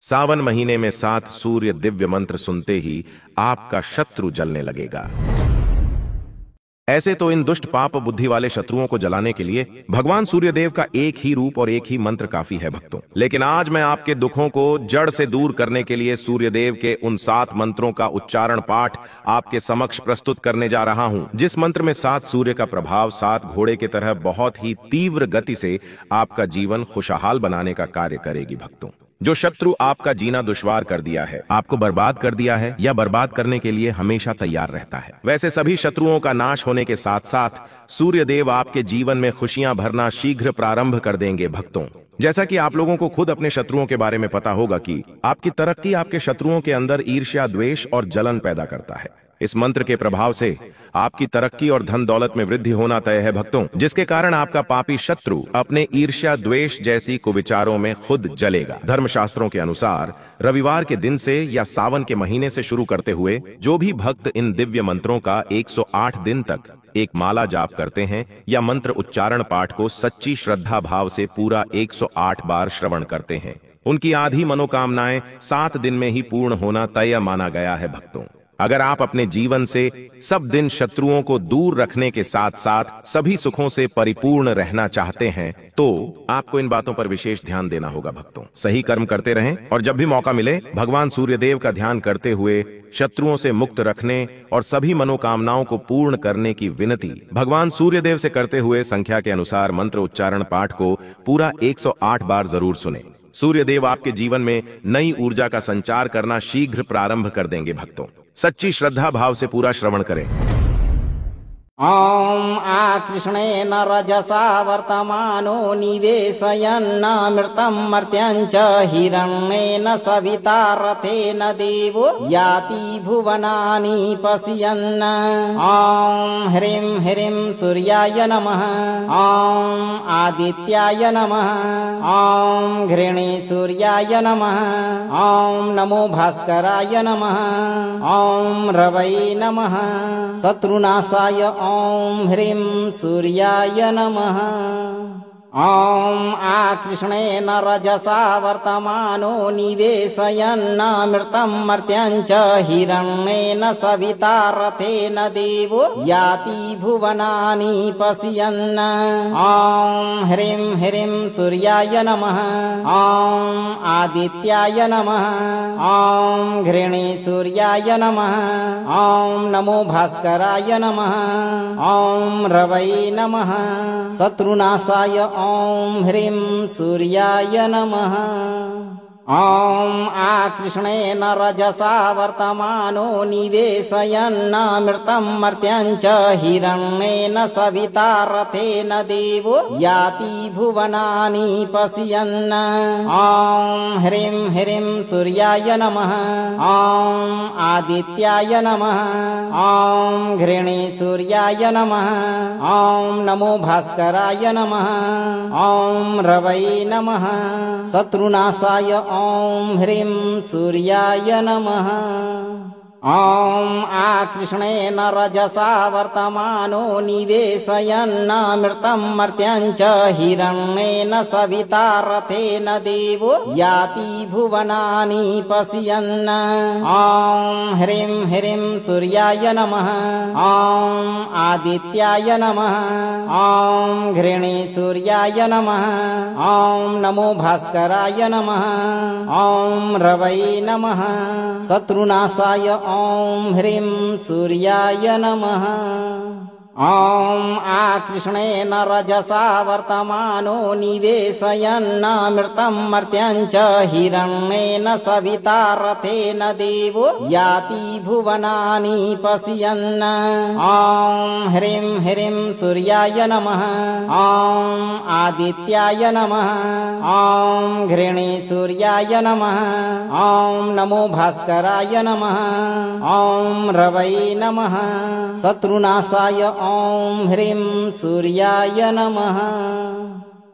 सावन महीने में 7 सूर्य दिव्य मंत्र सुनते ही आपका शत्रु जलने लगेगा। ऐसे तो इन दुष्ट पाप बुद्धि वाले शत्रुओं को जलाने के लिए भगवान सूर्यदेव का एक ही रूप और एक ही मंत्र काफी है भक्तों। लेकिन आज मैं आपके दुखों को जड़ से दूर करने के लिए सूर्यदेव के उन 7 मंत्रों का उच्चारण पाठ आपके समक्ष प्रस्तुत करने जा रहा हूं, जिस मंत्र में 7 सूर्य का प्रभाव 7 घोड़े की तरह बहुत ही तीव्र गति से आपका जीवन खुशहाल बनाने का कार्य करेगी भक्तों। जो शत्रु आपका जीना दुश्वार कर दिया है, आपको बर्बाद कर दिया है या बर्बाद करने के लिए हमेशा तैयार रहता है, वैसे सभी शत्रुओं का नाश होने के साथ साथ सूर्यदेव आपके जीवन में खुशियां भरना शीघ्र प्रारंभ कर देंगे भक्तों। जैसा कि आप लोगों को खुद अपने शत्रुओं के बारे में पता होगा कि आपकी तरक्की आपके शत्रुओं के अंदर ईर्ष्या, द्वेष और जलन पैदा करता है। इस मंत्र के प्रभाव से आपकी तरक्की और धन दौलत में वृद्धि होना तय है भक्तों, जिसके कारण आपका पापी शत्रु अपने ईर्ष्या, द्वेष जैसी कुविचारों में खुद जलेगा। धर्मशास्त्रों के अनुसार रविवार के दिन से या सावन के महीने से शुरू करते हुए जो भी भक्त इन दिव्य मंत्रों का 108 दिन तक एक माला जाप करते हैं या मंत्र उच्चारण पाठ को सच्ची श्रद्धा भाव से पूरा 108 बार श्रवण करते हैं, उनकी आधी मनोकामनाएं 7 दिन में ही पूर्ण होना तय माना गया है भक्तों। अगर आप अपने जीवन से सब दिन शत्रुओं को दूर रखने के साथ साथ सभी सुखों से परिपूर्ण रहना चाहते हैं तो आपको इन बातों पर विशेष ध्यान देना होगा भक्तों। सही कर्म करते रहें और जब भी मौका मिले भगवान सूर्यदेव का ध्यान करते हुए शत्रुओं से मुक्त रखने और सभी मनोकामनाओं को पूर्ण करने की विनती भगवान सूर्यदेव से करते हुए संख्या के अनुसार मंत्र उच्चारण पाठ को पूरा 108 बार जरूर सुने। सूर्यदेव आपके जीवन में नई ऊर्जा का संचार करना शीघ्र प्रारंभ कर देंगे भक्तों। सच्ची श्रद्धा भाव से पूरा श्रवण करें। ॐ आकृष्णेन रजसा वर्तमानो निवेशयन्नमृतं मर्त्यञ्च हिरण्येन सविता रथेन देवो याति भुवनानि पश्यन्। ॐ ह्रीं ह्रीं सूर्याय नमः। ॐ आदित्याय नमः। ॐ घृणे सूर्याय नमः। ॐ नमो भास्कराय नमः। ॐ रवये नमः। शत्रुनाशाय ॐ ह्रीं सूर्याय नमः। ॐ आकृष्णेन रजसा वर्तमानो निवेशयन्नमृतं मर्त्यञ्च हिरण्येन सविता रथेन देवो याति भुवनानि पश्यन्। ॐ ह्रीं ह्रीं सूर्याय नमः। ॐ आदित्याय नमः। ॐ घृणे सूर्याय नमः। ॐ नमो भास्कराय नमः। ॐ रवये नमः। शत्रुनाशाय ॐ ह्रीं सूर्याय नमः। ॐ आकृष्णेन रजसा वर्तमानो निवेशयन्नमृतं मर्त्यञ्च हिरण्येन सविता रथेन देवो याति भुवनानि पश्यन्। ॐ ह्रीं ह्रीं सूर्याय नमः। ॐ आदित्याय नमः। ॐ घृणे सूर्याय नमः। ॐ नमो भास्कराय नमः। ॐ रवये नमः। शत्रुनाशाय ॐ ह्रीं सूर्याय नमः। ॐ आकृष्णेन रजसा वर्तमानो निवेशयन्नमृतं मर्त्यञ्च हिरण्येन सविता रथेन देवो याति भुवनानि पश्यन्। ॐ ह्रीं ह्रीं सूर्याय नमः। ॐ आदित्याय नमः। ॐ घृणे सूर्याय नमः। ॐ नमो भास्कराय नमः। ॐ रवये नमः। शत्रुनाशाय ॐ ह्रीं सूर्याय नमः। ॐ आकृष्णेन रजसा वर्तमानो निवेशयन्नमृतं मर्त्यञ्च हिरण्येन सविता रथेन देवो याति भुवनानि पश्यन्। ॐ ह्रीं ह्रीं सूर्याय नमः। ॐ आदित्याय नमः। ॐ घृणे सूर्याय नमः। ॐ नमो भास्कराय नमः। ॐ रवये नमः। शत्रुनाशाय ॐ ह्रीं सूर्याय नमः।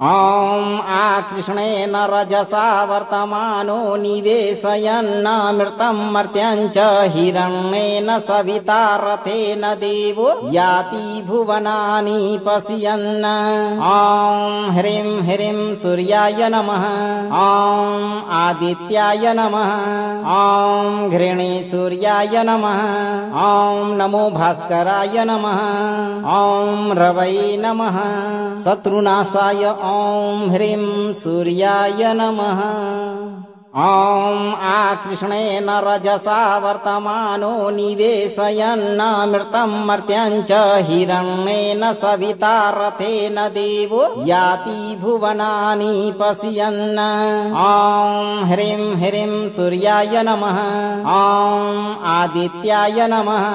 ॐ आकृष्णेन रजसा वर्तमानो निवेशयन्नामृतं मर्त्यञ्च हिरण्येन सविता रथेन देवो याति भुवनानि पश्यन् ॐ ह्रीं ह्रीं सूर्याय नमः ॐ आदित्याय नमः ॐ घृणे सूर्याय नमः ॐ नमो भास्कराय नमः ॐ रवये नमः शत्रुनाशाय ॐ ह्रीं सूर्याय नमः ॐ आकृष्णेन रजसा वर्तमानो निवेशयन्नामृतं मर्त्यञ्च हिरण्येन सविता रथेन देवो याति भुवनानि पश्यन् ॐ ह्रीं ह्रीं सूर्याय नमः ॐ आदित्याय नमः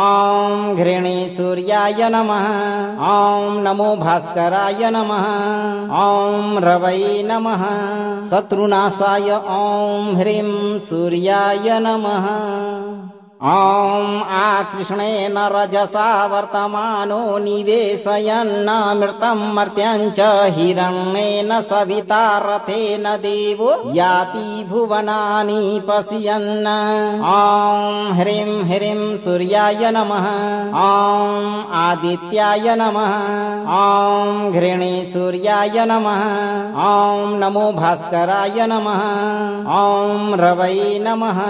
ॐ घृणे सूर्याय नमः ॐ नमो भास्कराय नमः ॐ रवये नमः शत्रुनाशाय ॐ ह्रीं सूर्याय नमः ॐ आकृष्णेन रजसा वर्तमानो निवेशयन्नामृतं मर्त्यञ्च हिरण्येन सविता रथेन देवो याति भुवनानि पश्यन् ॐ ह्रीं ह्रीं सूर्याय नमः ॐ आदित्याय नमः ॐ घृणे सूर्याय नमः ॐ नमो भास्कराय नमः ॐ रवये नमः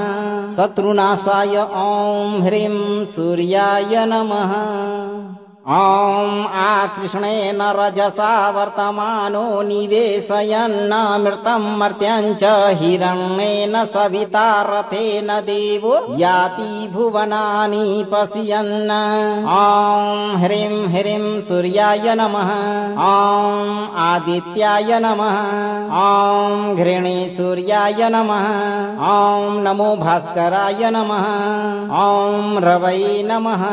शत्रुनाशाय ॐ ह्रीं सूर्याय नमः ॐ आकृष्णेन रजसा वर्तमानो निवेशयन्नामृतं मर्त्यञ्च हिरण्येन सविता रथेन देवो याति भुवनानि पश्यन् ॐ ह्रीं ह्रीं सूर्याय नमः ॐ आदित्याय नमः ॐ घृणे सूर्याय नमः ॐ नमो भास्कराय नमः ॐ रवये नमः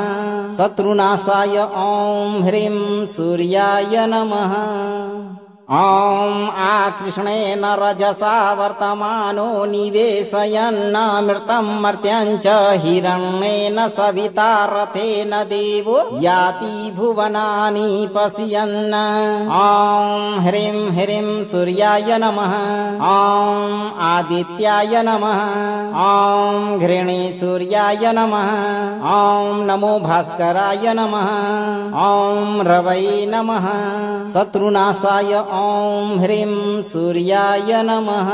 शत्रुनाशाय ॐ ह्रीं सूर्याय नमः ॐ आकृष्णेन रजसा वर्तमानो निवेशयन्नामृतं मर्त्यञ्च हिरण्येन सविता रथेन देवो याति भुवनानि पश्यन् ॐ ह्रीं ह्रीं सूर्याय नमः ॐ आदित्याय नमः ॐ घृणे सूर्याय नमः ॐ नमो भास्कराय नमः ॐ रवये नमः शत्रुनाशाय ॐ ह्रीं सूर्याय नमः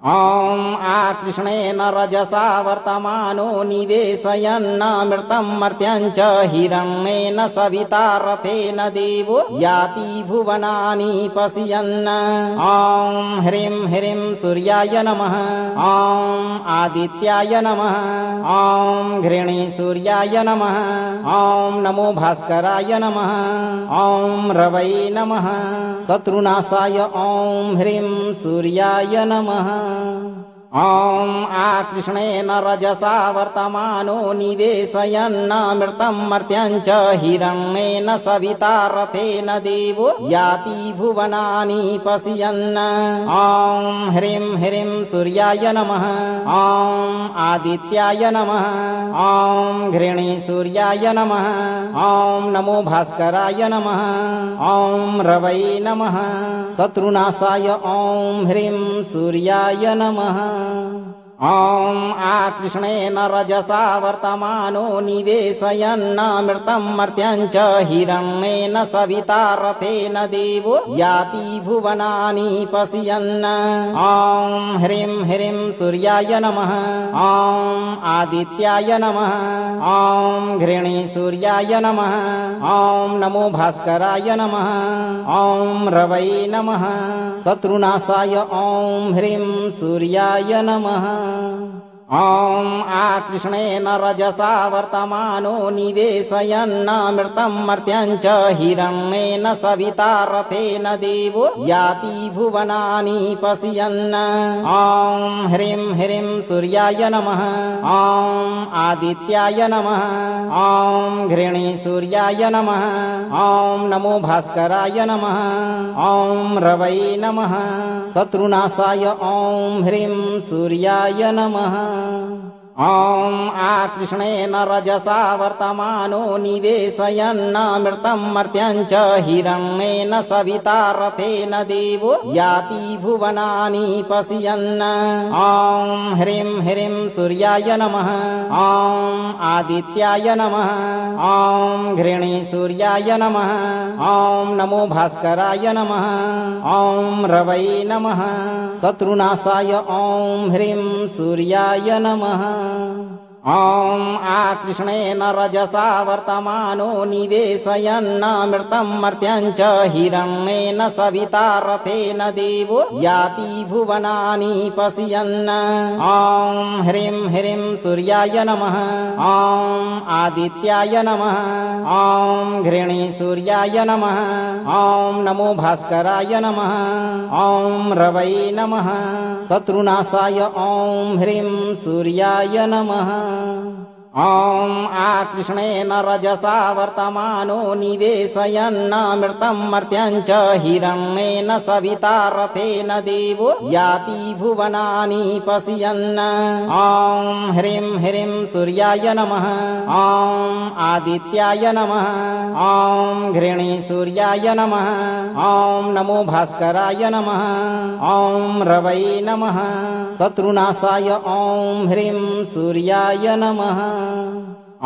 ॐ आकृष्णेन रजसा वर्तमानो निवेशयन्नामृतं मर्त्यञ्च हिरण्येन सविता रथेन देवो याति भुवनानि पश्यन् ॐ ह्रीं ह्रीं सूर्याय नमः ॐ आदित्याय नमः ॐ घृणे सूर्याय नमः ॐ नमो भास्कराय नमः ॐ रवये नमः शत्रुनाशाय ॐ ह्रीं सूर्याय नमः ॐ आकृष्णेन रजसा वर्तमानो निवेशयन्नामृतं मर्त्यञ्च हिरण्येन सविता रथेन देवो याति भुवनानि पश्यन् ॐ ह्रीं ह्रीं सूर्याय नमः ॐ आदित्याय नमः ॐ घृणे सूर्याय नमः ॐ नमो भास्कराय नमः ॐ रवये नमः शत्रुनाशाय ॐ ह्रीं सूर्याय नमः ॐ आकृष्णेन रजसा वर्तमानो निवेशयन्नामृतं मर्त्यञ्च हिरण्येन सविता रथेन देवो याति भुवनानि पश्यन् ॐ ह्रीं ह्रीं सूर्याय नमः ॐ आदित्याय नमः ॐ घृणे सूर्याय नमः ॐ नमो भास्कराय नमः ॐ रवये नमः शत्रुनाशाय ॐ ह्रीं सूर्याय नमः ॐ आकृष्णेन रजसा वर्तमानो निवेशयन्नामृतं मर्त्यञ्च हिरण्येन सविता रथेन देवो याति भुवनानि पश्यन् ॐ ह्रीं ह्रीं सूर्याय नमः ॐ आदित्याय नमः ॐ घृणे सूर्याय नमः ॐ नमो भास्कराय नमः ॐ रवये नमः शत्रुनाशाय ॐ ह्रीं सूर्याय नमः ॐ आकृष्णेन रजसा वर्तमानो निवेशयन्नमृतं मर्त्यं च हिरण्येन सविता रथेन देवो याति भुवनानि पश्यन् ॐ ह्रीं ह्रीं सूर्याय नमः ॐ आदित्याय नमः ॐ घृणी सूर्याय नमः ॐ नमो भास्कराय नमः ॐ रवै नमः शत्रुनाशाय ॐ ह्रीं सूर्याय नमः ॐ आकृष्णेन रजसा वर्तमानो निवेशयन्नमृतं मर्त्यं च हिरण्येन सविता रथेन देवो याति भुवनानि पश्यन् ॐ ह्रीं ह्रीं सूर्याय नमः ॐ आदित्याय नमः ॐ घृणी सूर्याय नमः ॐ नमो भास्कराय नमः ॐ रवै नमः शत्रुनाशाय ॐ ह्रीं सूर्याय नमः ॐ आकृष्णेन रजसा वर्तमानो निवेशयन्नमृतं मर्त्यं च हिरण्येन सविता रथेन देवो याति भुवनानि पश्यन् ॐ ह्रीं ह्रीं सूर्याय नमः ॐ आदित्याय नमः ॐ घृणी सूर्याय नमः ॐ नमो भास्कराय नमः ॐ रवै नमः शत्रुनाशाय ॐ ह्रीं सूर्याय नमः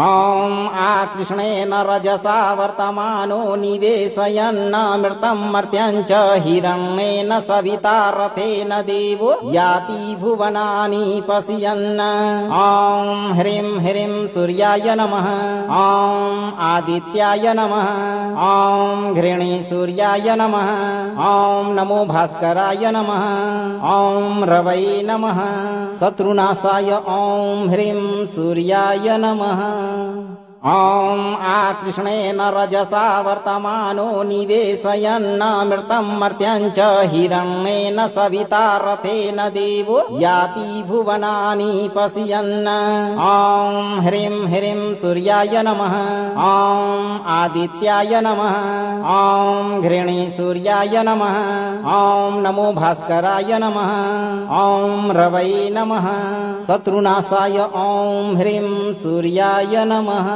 ॐ आकृष्णेन रजसा वर्तमानो निवेशयन्नमृतं मर्त्यं च हिरण्येन सविता रथेन देवो याति भुवनानि पश्यन् ॐ ह्रीं ह्रीं सूर्याय नमः ॐ आदित्याय नमः ॐ घृणी सूर्याय नमः ॐ नमो भास्कराय नमः ॐ रवै नमः शत्रुनाशाय ॐ ह्रीं सूर्याय नमः ॐ आकृष्णेन रजसा वर्तमानो निवेशयन्नमृतं मर्त्यं च हिरण्येन सविता रथेन देवो याति भुवनानि पश्यन् ॐ ह्रीं ह्रीं सूर्याय नमः ॐ आदित्याय नमः ॐ घृणी सूर्याय नमः ॐ नमो भास्कराय नमः ॐ रवै नमः शत्रुनाशाय ॐ ह्रीं सूर्याय नमः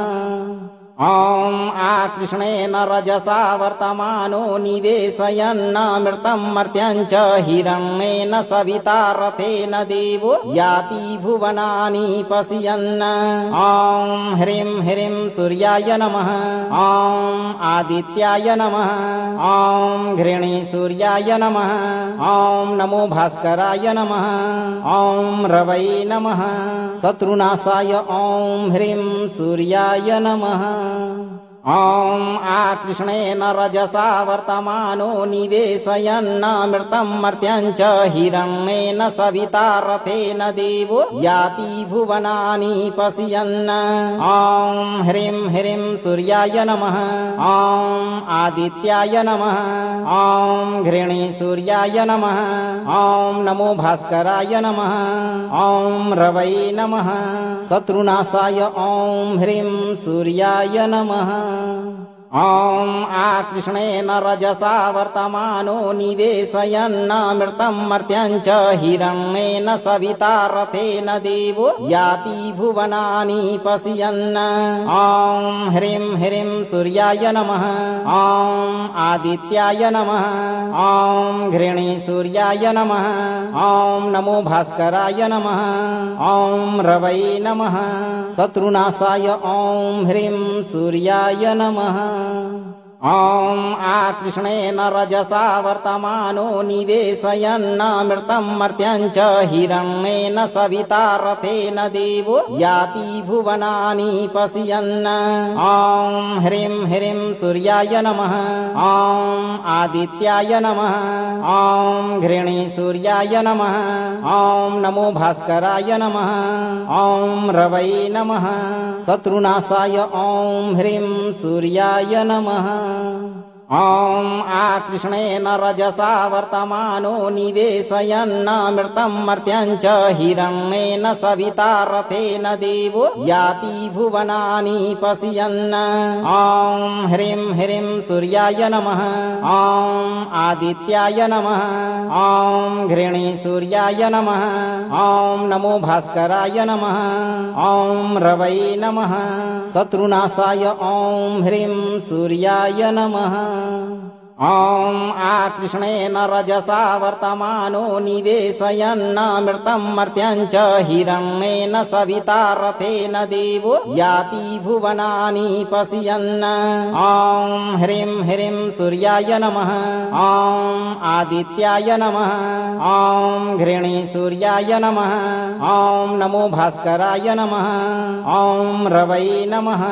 ॐ आकृष्णेन रजसा वर्तमानो निवेशयन्नमृतं मर्त्यं च हिरण्येन सविता रथेन देवो याति भुवनानि पश्यन् ॐ ह्रीं ह्रीं सूर्याय नमः ॐ आदित्याय नमः ॐ घृणी सूर्याय नमः ॐ नमो भास्कराय नमः ॐ रवै नमः शत्रुनाशाय ॐ ह्रीं सूर्याय नमः ॐ आकृष्णेन रजसा वर्तमानो निवेशयन्नमृतं मर्त्यं च हिरण्येन सविता रथेन देवो याति भुवनानि पश्यन् ॐ ह्रीं ह्रीं सूर्याय नमः ॐ आदित्याय नमः ॐ घृणी सूर्याय नमः ॐ नमो भास्कराय नमः ॐ रवै नमः शत्रुनाशाय ॐ ह्रीं सूर्याय नमः ॐ आकृष्णेन रजसा वर्तमानो निवेशयन्नमृतं मर्त्यं च हिरण्येन सविता रथेन देवो याति भुवनानि पश्यन् ॐ ह्रीं ह्रीं सूर्याय नमः ॐ आदित्याय नमः ॐ घृणी सूर्याय नमः ॐ नमो भास्कराय नमः ॐ रवै नमः शत्रुनाशाय ॐ ह्रीं सूर्याय नमः ॐ आकृष्णेन रजसा वर्तमानो निवेशयन्नमृतं मर्त्यं च हिरण्येन सविता रथेन देवो याति भुवनानि पश्यन् ॐ ह्रीं ह्रीं सूर्याय नमः ॐ आदित्याय नमः ॐ घृणी सूर्याय नमः ॐ नमो भास्कराय नमः ॐ रवै नमः शत्रुनाशाय ॐ ह्रीं सूर्याय नमः ॐ आकृष्णेन रजसा वर्तमानो निवेशयन्नमृतं मर्त्यं च हिरण्येन सविता रथेन देवो याति भुवनानि पश्यन् ॐ ह्रीं ह्रीं सूर्याय नमः ॐ आदित्याय नमः ॐ घृणी सूर्याय नमः ॐ नमो भास्कराय नमः ॐ रवै नमः शत्रुनाशाय ॐ ह्रीं सूर्याय नमः ॐ आकृष्णेन रजसा वर्तमानो निवेशयन्नमृतं मर्त्यं च हिरण्येन सविता रथेन देवो याति भुवनानि पश्यन् ॐ ह्रीं ह्रीं सूर्याय नमः ॐ आदित्याय नमः ॐ घृणी सूर्याय नमः ॐ नमो भास्कराय नमः ॐ रवै नमः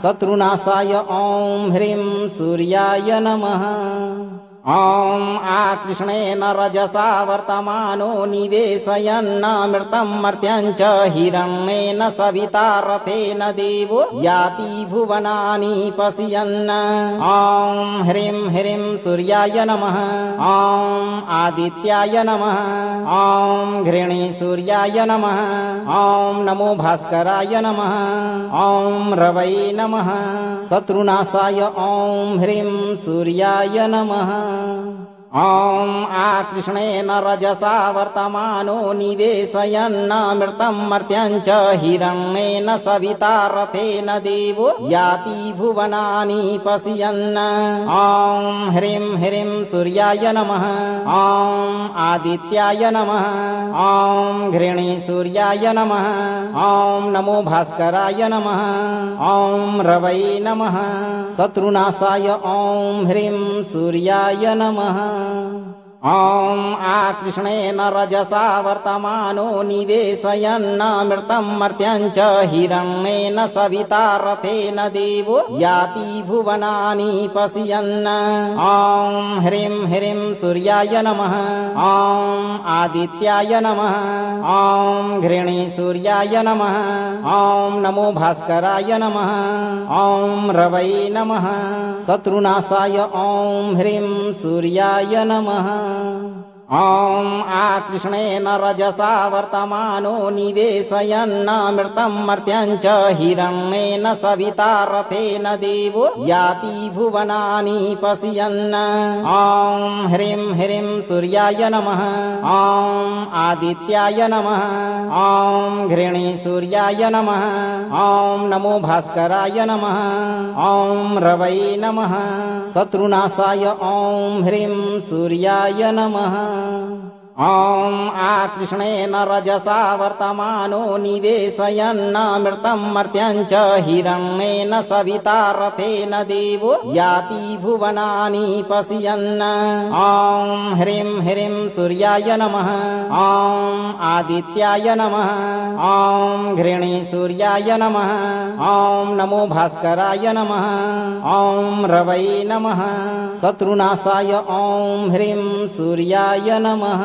शत्रुनाशाय ॐ ह्रीं सूर्याय नमः ॐ आकृष्णेन रजसा वर्तमानो निवेशयन्नमृतं मर्त्यं च हिरण्येन सविता रथेन देवो याति भुवनानि पश्यन् ॐ ह्रीं ह्रीं सूर्याय नमः ॐ आदित्याय नमः ॐ घृणी सूर्याय नमः ॐ नमो भास्कराय नमः ॐ रवै नमः शत्रुनाशाय ॐ ह्रीं सूर्याय नमः ॐ आकृष्णेन रजसा वर्तमानो निवेशयन्नमृतं मर्त्यं च हिरण्येन सविता रथेन देवो याति भुवनानि पश्यन् ॐ ह्रीं ह्रीं सूर्याय नमः ॐ आदित्याय नमः ॐ घृणी सूर्याय नमः ॐ नमो भास्कराय नमः ॐ रवै नमः शत्रुनाशाय ॐ ह्रीं सूर्याय नमः ॐ आकृष्णेन रजसा वर्तमानो निवेशयन्नमृतं मर्त्यं च हिरण्येन सविता रथेन देवो याति भुवनानि पश्यन् ॐ ह्रीं ह्रीं सूर्याय नमः ॐ आदित्याय नमः ॐ घृणी सूर्याय नमः ॐ नमो भास्कराय नमः ॐ रवै नमः शत्रुनाशाय ॐ ह्रीं सूर्याय नमः ॐ आकृष्णेन रजसा वर्तमानो निवेशयन्नमृतं मर्त्यं च हिरण्येन सविता रथेन देवो याति भुवनानि पश्यन् ॐ ह्रीं ह्रीं सूर्याय नमः ॐ आदित्याय नमः ॐ घृणी सूर्याय नमः ॐ नमो भास्कराय नमः ॐ रवै नमः शत्रुनाशाय ॐ ह्रीं सूर्याय नमः ॐ आकृष्णेन रजसा वर्तमानो निवेशयन्नमृतं मर्त्यं च हिरण्येन सविता रथेन देवो याति भुवनानि पश्यन् ॐ ह्रीं ह्रीं सूर्याय नमः ॐ आदित्याय नमः ॐ घृणी सूर्याय नमः ॐ नमो भास्कराय नमः ॐ रवै नमः शत्रुनाशाय ॐ ह्रीं सूर्याय नमः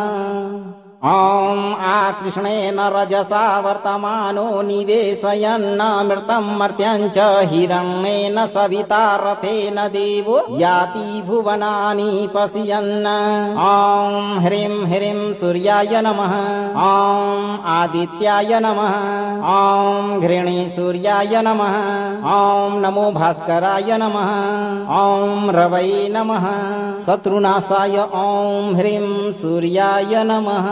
ॐ आकृष्णेन रजसा वर्तमानो निवेशयन्नमृतं मर्त्यं च हिरण्येन सविता रथेन देवो याति भुवनानि पश्यन् ॐ ह्रीं ह्रीं सूर्याय नमः ॐ आदित्याय नमः ॐ घृणी सूर्याय नमः ॐ नमो भास्कराय नमः ॐ रवै नमः शत्रुनाशाय ॐ ह्रीं सूर्याय नमः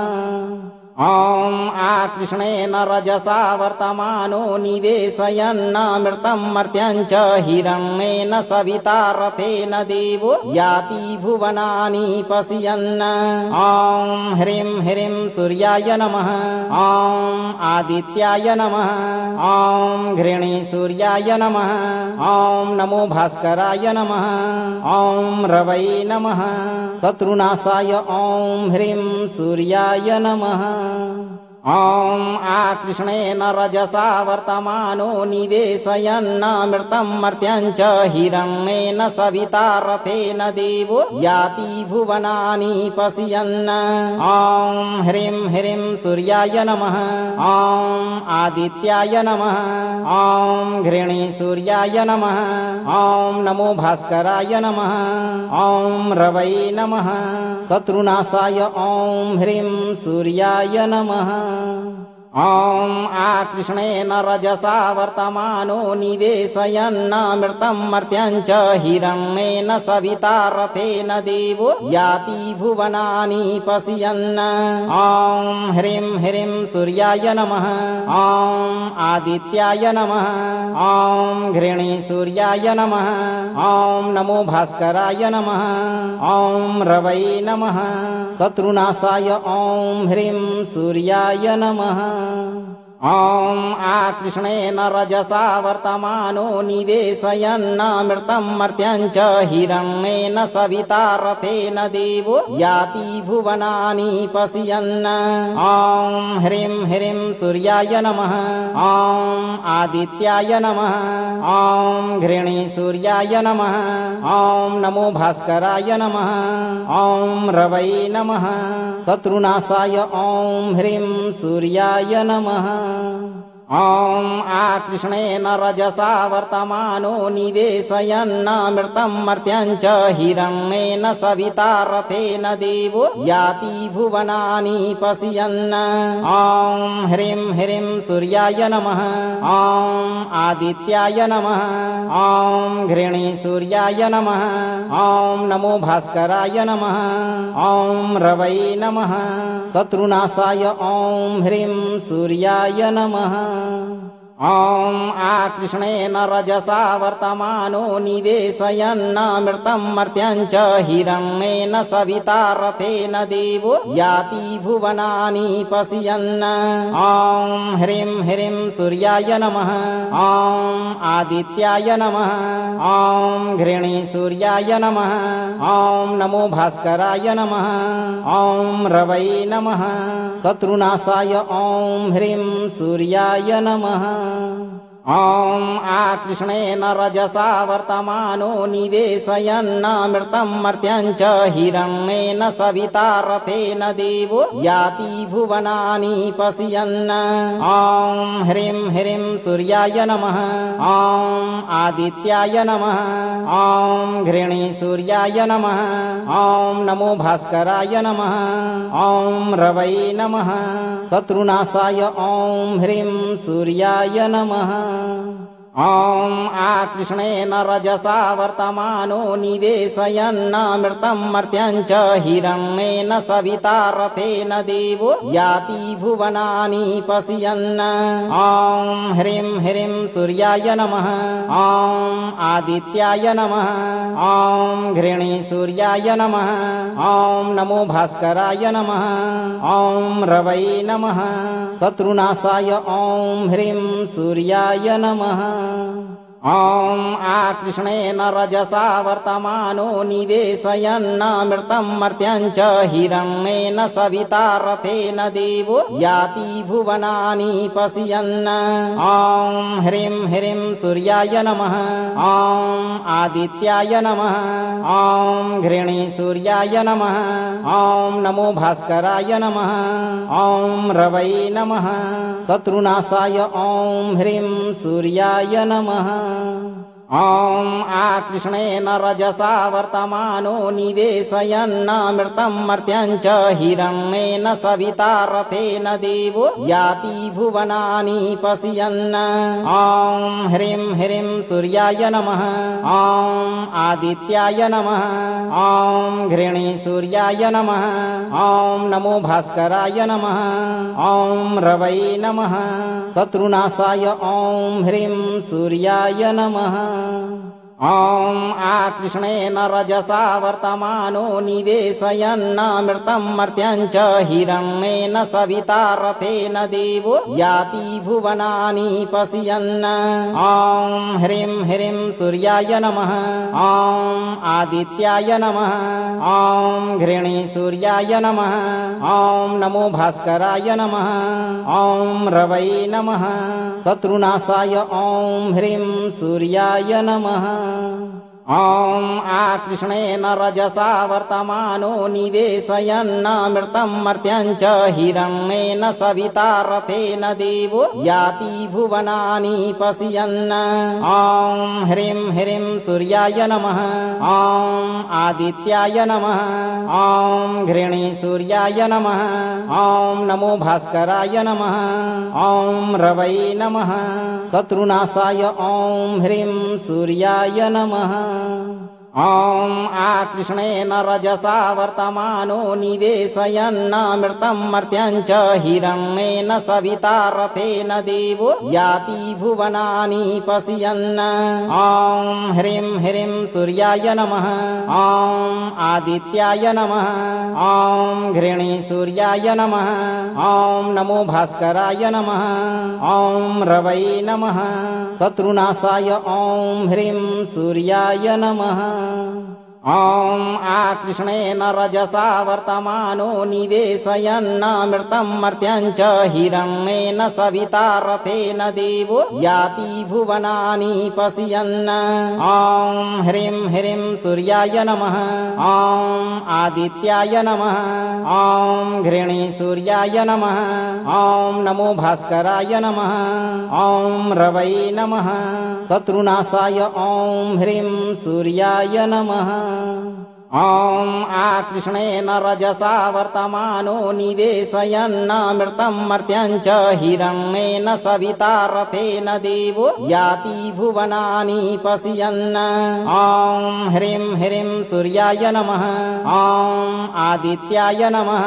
ॐ आकृष्णेन रजसा वर्तमानो निवेशयन्नमृतं मर्त्यं च हिरण्येन सविता रथेन देवो याति भुवनानि पश्यन् ॐ ह्रीं ह्रीं सूर्याय नमः ॐ आदित्याय नमः ॐ घृणी सूर्याय नमः ॐ नमो भास्कराय नमः ॐ रवै नमः शत्रुनाशाय ॐ ह्रीं सूर्याय नमः ॐ आकृष्णेन रजसा वर्तमानो निवेशयन्नमृतं मर्त्यञ्च हिरण्येन सविता रथेन देवो याति भुवनानि पश्यन् ॐ ह्रीं ह्रीं सूर्याय नमः ॐ आदित्याय नमः ॐ घृणी सूर्याय नमः ॐ नमो भास्कराय नमः ॐ रवै नमः शत्रुनाशाय ॐ ह्रीं सूर्याय नमः ॐ आकृष्णेन रजसा वर्तमानो निवेशयन्नमृतं मर्त्यञ्च हिरण्येन सविता रथेन देवो याति भुवनानि पश्यन् ॐ ह्रीं ह्रीं सूर्याय नमः ॐ आदित्याय नमः ॐ घृणी सूर्याय नमः ॐ नमो भास्कराय नमः ॐ रवै नमः शत्रुनाशाय ॐ ह्रीं सूर्याय नमः ॐ आकृष्णेन रजसा वर्तमानो निवेशयन्नमृतं मर्त्यञ्च हिरण्येन सविता रथेन देवो याति भुवनानि पश्यन् ॐ ह्रीं ह्रीं सूर्याय नमः ॐ आदित्याय नमः ॐ घृणी सूर्याय नमः ॐ नमो भास्कराय नमः ॐ रवै नमः शत्रुनाशाय ॐ ह्रीं सूर्याय नमः ॐ आकृष्णेन रजसा वर्तमानो निवेशयन्नमृतं मर्त्यञ्च हिरण्येन सविता रथेन देवो याति भुवनानि पश्यन् ॐ ह्रीं ह्रीं सूर्याय नमः ॐ आदित्याय नमः ॐ घृणी सूर्याय नमः ॐ नमो भास्कराय नमः ॐ रवै नमः शत्रुनाशाय ॐ ह्रीं सूर्याय नमः ॐ आकृष्णेन रजसा वर्तमानो निवेशयन्नमृतं मर्त्यञ्च हिरण्येन सविता रथेन देवो याति भुवनानि पश्यन् ॐ ह्रीं ह्रीं सूर्याय नमः ॐ आदित्याय नमः ॐ घृणी सूर्याय नमः ॐ नमो भास्कराय नमः ॐ रवै नमः शत्रुनाशाय ॐ ह्रीं सूर्याय नमः ॐ आकृष्णेन रजसा वर्तमानो निवेशयन्नमृतं मर्त्यञ्च हिरण्येन सविता रथेन देवो याति भुवनानि पश्यन् ॐ ह्रीं ह्रीं सूर्याय नमः ॐ आदित्याय नमः ॐ घृणी सूर्याय नमः ॐ नमो भास्कराय नमः ॐ रवै नमः शत्रुनाशाय ॐ ह्रीं सूर्याय नमः ॐ आकृष्णेन रजसा वर्तमानो निवेशयन्नमृतं मर्त्यञ्च हिरण्येन सविता रथेन देवो याति भुवनानि पश्यन् ॐ ह्रीं ह्रीं सूर्याय नमः ॐ आदित्याय नमः ॐ घृणी सूर्याय नमः ॐ नमो भास्कराय नमः ॐ रवै नमः शत्रुनाशाय ॐ ह्रीं सूर्याय नमः ॐ आकृष्णेन रजसा वर्तमानो निवेशयन्नमृतं मर्त्यञ्च हिरण्येन सविता रथेन देवो याति भुवनानि पश्यन् ॐ ह्रीं ह्रीं सूर्याय नमः ॐ आदित्याय नमः ॐ घृणी सूर्याय नमः ॐ नमो भास्कराय नमः ॐ रवै नमः शत्रुनाशाय ॐ ह्रीं सूर्याय नमः ॐ आकृष्णेन रजसा वर्तमानो निवेशयन्नमृतं मर्त्यञ्च हिरण्येन सविता रथेन देवो याति भुवनानि पश्यन् ॐ ह्रीं ह्रीं सूर्याय नमः ॐ आदित्याय नमः ॐ घृणी सूर्याय नमः ॐ नमो भास्कराय नमः ॐ रवै नमः शत्रुनाशाय ॐ ह्रीं सूर्याय नमः ॐ आकृष्णेन रजसा वर्तमानो निवेशयन्नामृतं मर्त्यं च हिरण्येन सविता रथेन देवो याति भुवनानि पश्यन् ॐ ह्रीं ह्रीं सूर्याय नमः ॐ आदित्याय नमः ॐ घृणी सूर्याय नमः ॐ नमो भास्कराय नमः ॐ रवै नमः शत्रुनाशाय ॐ ह्रीं सूर्याय नमः ॐ आकृष्णेन रजसा वर्तमानो निवेशयन्नामृतं मर्त्यं च हिरण्येन सविता रथेन देवो याति भुवनानि पश्यन् ॐ ह्रीं ह्रीं सूर्याय नमः ॐ आदित्याय नमः ॐ घृणी सूर्याय नमः ॐ नमो भास्कराय नमः ॐ रवै नमः शत्रुनाशाय ॐ ह्रीं सूर्याय नमः ॐ आकृष्णेन रजसा वर्तमानो निवेशयन्नामृतं मर्त्यं च हिरण्येन सविता रथेन देवो याति भुवनानि पश्यन् ॐ ह्रीं ह्रीं सूर्याय नमः ॐ आदित्याय नमः ॐ घृणी सूर्याय नमः ॐ नमो भास्कराय नमः ॐ रवै नमः शत्रुनाशाय ॐ ह्रीं सूर्याय नमः ॐ आकृष्णेन रजसा वर्तमानो निवेशयन्नामृतं मर्त्यं च हिरण्येन सविता रथेन देवो याति भुवनानि पश्यन् ॐ ह्रीं ह्रीं सूर्याय नमः ॐ आदित्याय नमः ॐ घृणी सूर्याय नमः ॐ नमो भास्कराय नमः ॐ रवै नमः शत्रुनाशाय ॐ ह्रीं सूर्याय नमः ॐ आकृष्णेन रजसा वर्तमानो निवेशयन्नामृतं मर्त्यं च हिरण्येन सविता रथेन देवो याति भुवनानि पश्यन् ॐ ह्रीं ह्रीं सूर्याय नमः ॐ आदित्याय नमः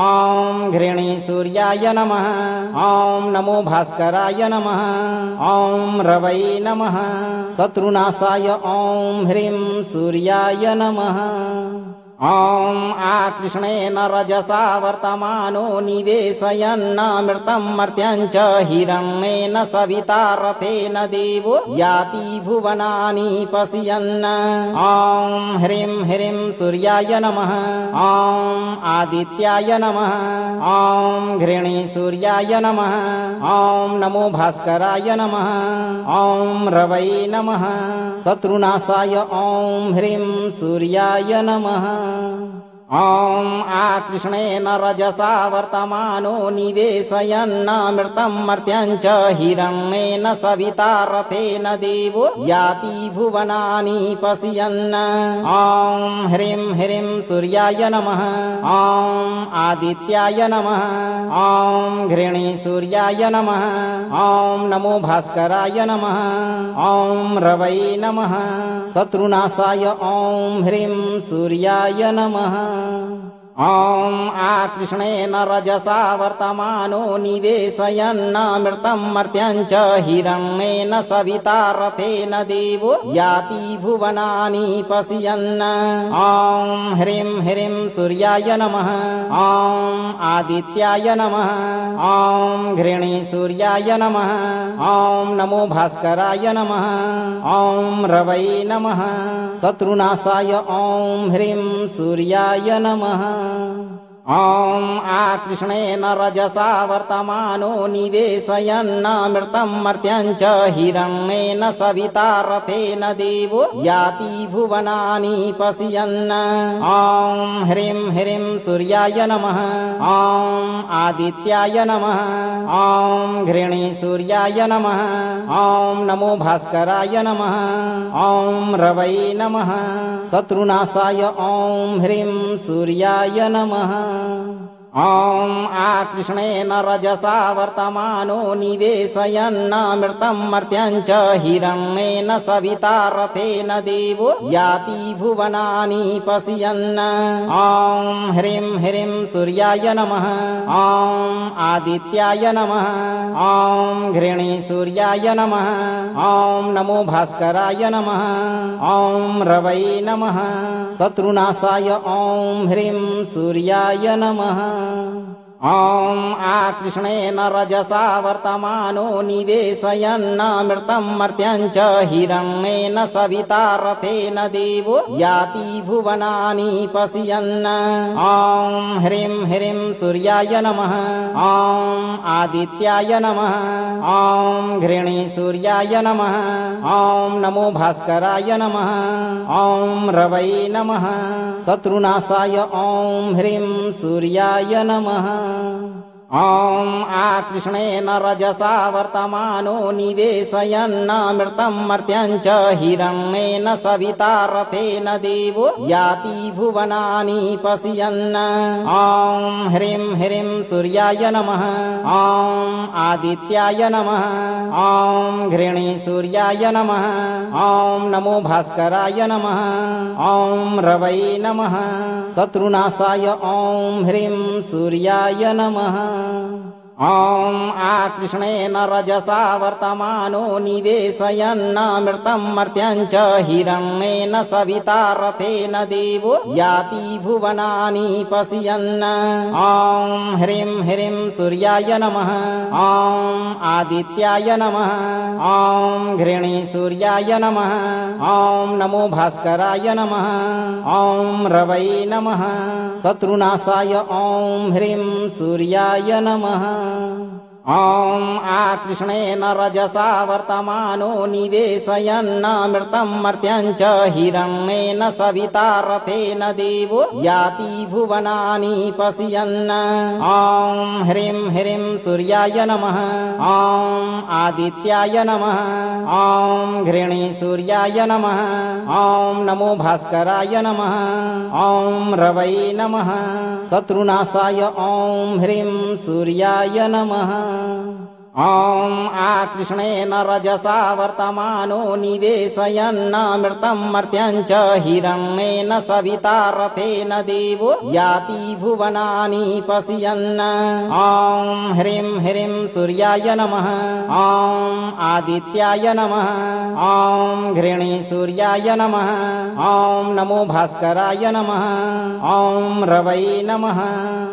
ॐ घृणी सूर्याय नमः ॐ नमो भास्कराय नमः ॐ रवै नमः शत्रुनाशाय ॐ ह्रीं सूर्याय नमः ॐ आकृष्णेन रजसा वर्तमानो निवेशयन्नामृतं मर्त्यं च हिरण्येन सविता रथेन देवो याति भुवनानि पश्यन् ॐ ह्रीं ह्रीं सूर्याय नमः ॐ आदित्याय नमः ॐ घृणी सूर्याय नमः ॐ नमो भास्कराय नमः ॐ रवै नमः शत्रुनाशाय ॐ ह्रीं सूर्याय नमः ॐ आकृष्णेन रजसा वर्तमानो निवेशयन्नामृतं मर्त्यं च हिरण्येन सविता रथेन देवो याति भुवनानि पश्यन् ॐ ह्रीं ह्रीं सूर्याय नमः ॐ आदित्याय नमः ॐ घृणी सूर्याय नमः ॐ नमो भास्कराय नमः ॐ रवै नमः शत्रुनाशाय ॐ ह्रीं सूर्याय नमः ॐ आकृष्णेन रजसा वर्तमानो निवेशयन्नामृतं मर्त्यं च हिरण्येन सविता रथेन देवो याति भुवनानि पश्यन् ॐ ह्रीं ह्रीं सूर्याय नमः ॐ आदित्याय नमः ॐ घृणी सूर्याय नमः ॐ नमो भास्कराय नमः ॐ रवै नमः शत्रुनाशाय ॐ ह्रीं सूर्याय नमः ॐ आकृष्णेन रजसा वर्तमानो निवेशयन्नामृतं मर्त्यं च हिरण्येन सविता रथेन देवो याति भुवनानि पश्यन् ॐ ह्रीं ह्रीं सूर्याय नमः ॐ आदित्याय नमः ॐ घृणी सूर्याय नमः ॐ नमो भास्कराय नमः ॐ रवै नमः शत्रुनाशाय ॐ ह्रीं सूर्याय नमः ॐ आकृष्णेन रजसा वर्तमानो निवेशयन्नमृतं मर्त्यं च हिरण्येन सविता रथेन देवो याति भुवनानि पश्यन् ॐ ह्रीं ह्रीं सूर्याय नमः ॐ आदित्याय नमः ॐ घृणी सूर्याय नमः ॐ नमो भास्कराय नमः ॐ रवै नमः शत्रुनाशाय ॐ ह्रीं सूर्याय नमः ॐ आकृष्णेन रजसा वर्तमानो निवेशयन्नमृतं मर्त्यं च हिरण्येन सविता रथेन देवो याति भुवनानि पश्यन् ॐ ह्रीं ह्रीं सूर्याय नमः ॐ आदित्याय नमः ॐ घृणी सूर्याय नमः ॐ नमो भास्कराय नमः ॐ रवै नमः शत्रुनाशाय ॐ ह्रीं सूर्याय नमः ॐ आकृष्णेन रजसा वर्तमानो निवेशयन्नमृतं मर्त्यं च हिरण्येन सविता रथेन देवो याति भुवनानि पश्यन् ॐ ह्रीं ह्रीं सूर्याय नमः ॐ आदित्याय नमः ॐ घृणी सूर्याय नमः ॐ नमो भास्कराय नमः ॐ रवै नमः शत्रुनाशाय ॐ ह्रीं सूर्याय नमः ॐ आकृष्णेन रजसा वर्तमानो निवेशयन्नमृतं मर्त्यं च हिरण्येन सविता रथेन देवो याति भुवनानि पश्यन् ॐ ह्रीं ह्रीं सूर्याय नमः ॐ आदित्याय नमः ॐ घृणी सूर्याय नमः ॐ नमो भास्कराय नमः ॐ रवै नमः शत्रुनाशाय ॐ ह्रीं सूर्याय नमः ॐ आकृष्णेन रजसा वर्तमानो निवेशयन्नमृतं मर्त्यं च हिरण्येन सविता रथेन देवो याति भुवनानि पश्यन् ॐ ह्रीं ह्रीं सूर्याय नमः ॐ आदित्याय नमः ॐ घृणी सूर्याय नमः ॐ नमो भास्कराय नमः ॐ रवै नमः शत्रुनाशाय ॐ ह्रीं सूर्याय नमः ॐ आकृष्णेन रजसा वर्तमानो निवेशयन्नमृतं मर्त्यं च हिरण्येन सविता रथेन देवो याति भुवनानि पश्यन् ॐ ह्रीं ह्रीं सूर्याय नमः ॐ आदित्याय नमः ॐ घृणी सूर्याय नमः ॐ नमो भास्कराय नमः ॐ रवै नमः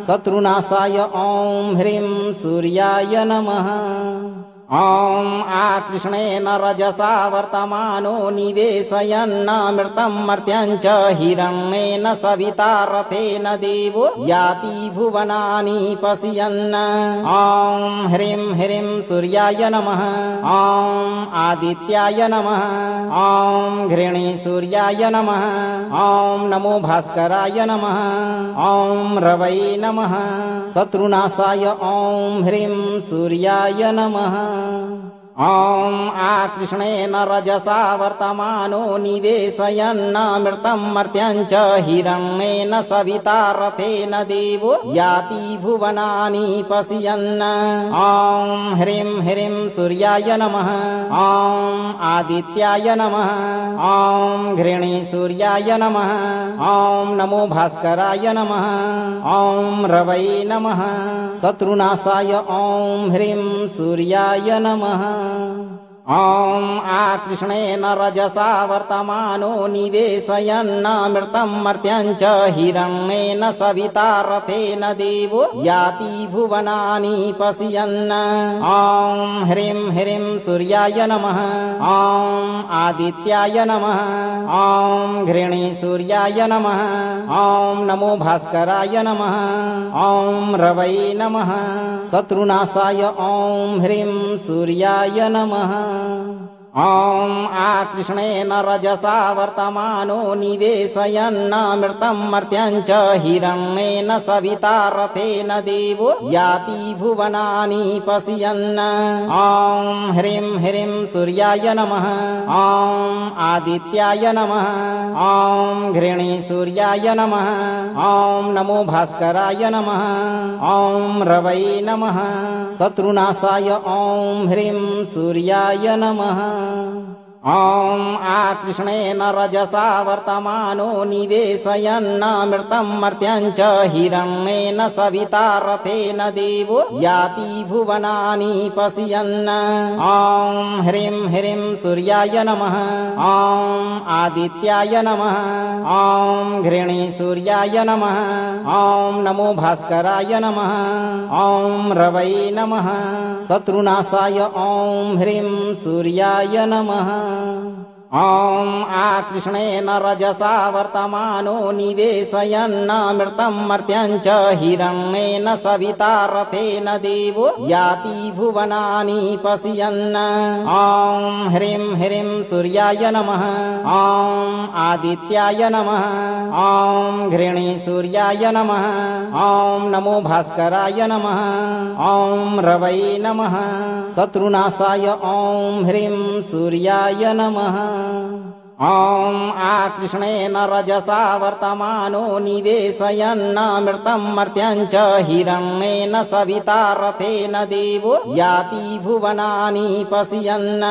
शत्रुनाशाय ॐ ह्रीं सूर्याय नमः ॐ आकृष्णेन रजसा वर्तमानो निवेशयन्नमृतं मर्त्यं च हिरण्येन सविता रथेन देवो याति भुवनानि पश्यन् ॐ ह्रीं ह्रीं सूर्याय नमः ॐ आदित्याय नमः ॐ घृणी सूर्याय नमः ॐ नमो भास्कराय नमः ॐ रवै नमः शत्रुनाशाय ॐ ह्रीं सूर्याय नमः ॐ आकृष्णेन रजसा वर्तमानो निवेशयन्नमृतं मर्त्यं च हिरण्येन सविता रथेन देवो याति भुवनानि पश्यन् ॐ ह्रीं ह्रीं सूर्याय नमः ॐ आदित्याय नमः ॐ घृणी सूर्याय नमः ॐ नमो भास्कराय नमः ॐ रवै नमः शत्रुनाशाय ॐ ह्रीं सूर्याय नमः ॐ आकृष्णेन रजसा वर्तमानो निवेशयन्नमृतं मर्त्यं च हिरण्येन सविता रथेन देवो याति भुवनानि पश्यन् ॐ ह्रीं ह्रीं सूर्याय नमः ॐ आदित्याय नमः ॐ घृणी सूर्याय नमः ॐ नमो भास्कराय नमः ॐ रवै नमः शत्रुनाशाय ॐ ह्रीं सूर्याय नमः ॐ आकृष्णेन रजसा वर्तमानो निवेशयन्नमृतं मर्त्यञ्च हिरण्येन सविता रथेन देवो याति भुवनानि पश्यन् ॐ ह्रीं ह्रीं सूर्याय नमः ॐ आदित्याय नमः ॐ घृणी सूर्याय नमः ॐ नमो भास्कराय नमः ॐ रवै नमः शत्रुनाशाय ॐ ह्रीं सूर्याय नमः ॐ आकृष्णेन रजसा वर्तमानो निवेशयन्नमृतं मर्त्यञ्च हिरण्येन सविता रथेन देवो याति भुवनानि पश्यन् ॐ ह्रीं ह्रीं सूर्याय नमः ॐ आदित्याय नमः ॐ घृणी सूर्याय नमः ॐ नमो भास्कराय नमः ॐ रवै नमः शत्रुनाशाय ॐ ह्रीं सूर्याय नमः ॐ आकृष्णेन रजसा वर्तमानो निवेशयन्नमृतं मर्त्यञ्च हिरण्येन सविता रथेन देवो याति भुवनानि पश्यन् ॐ ह्रीं ह्रीं सूर्याय नमः ॐ आदित्याय नमः ॐ घृणी सूर्याय नमः ॐ नमो भास्कराय नमः ॐ रवै नमः शत्रुनाशाय ॐ ह्रीं सूर्याय नमः ॐ आकृष्णेन रजसा वर्तमानो निवेशयन्नमृतं मर्त्यञ्च हिरण्येन सविता रथेन देवो याति भुवनानि पश्यन्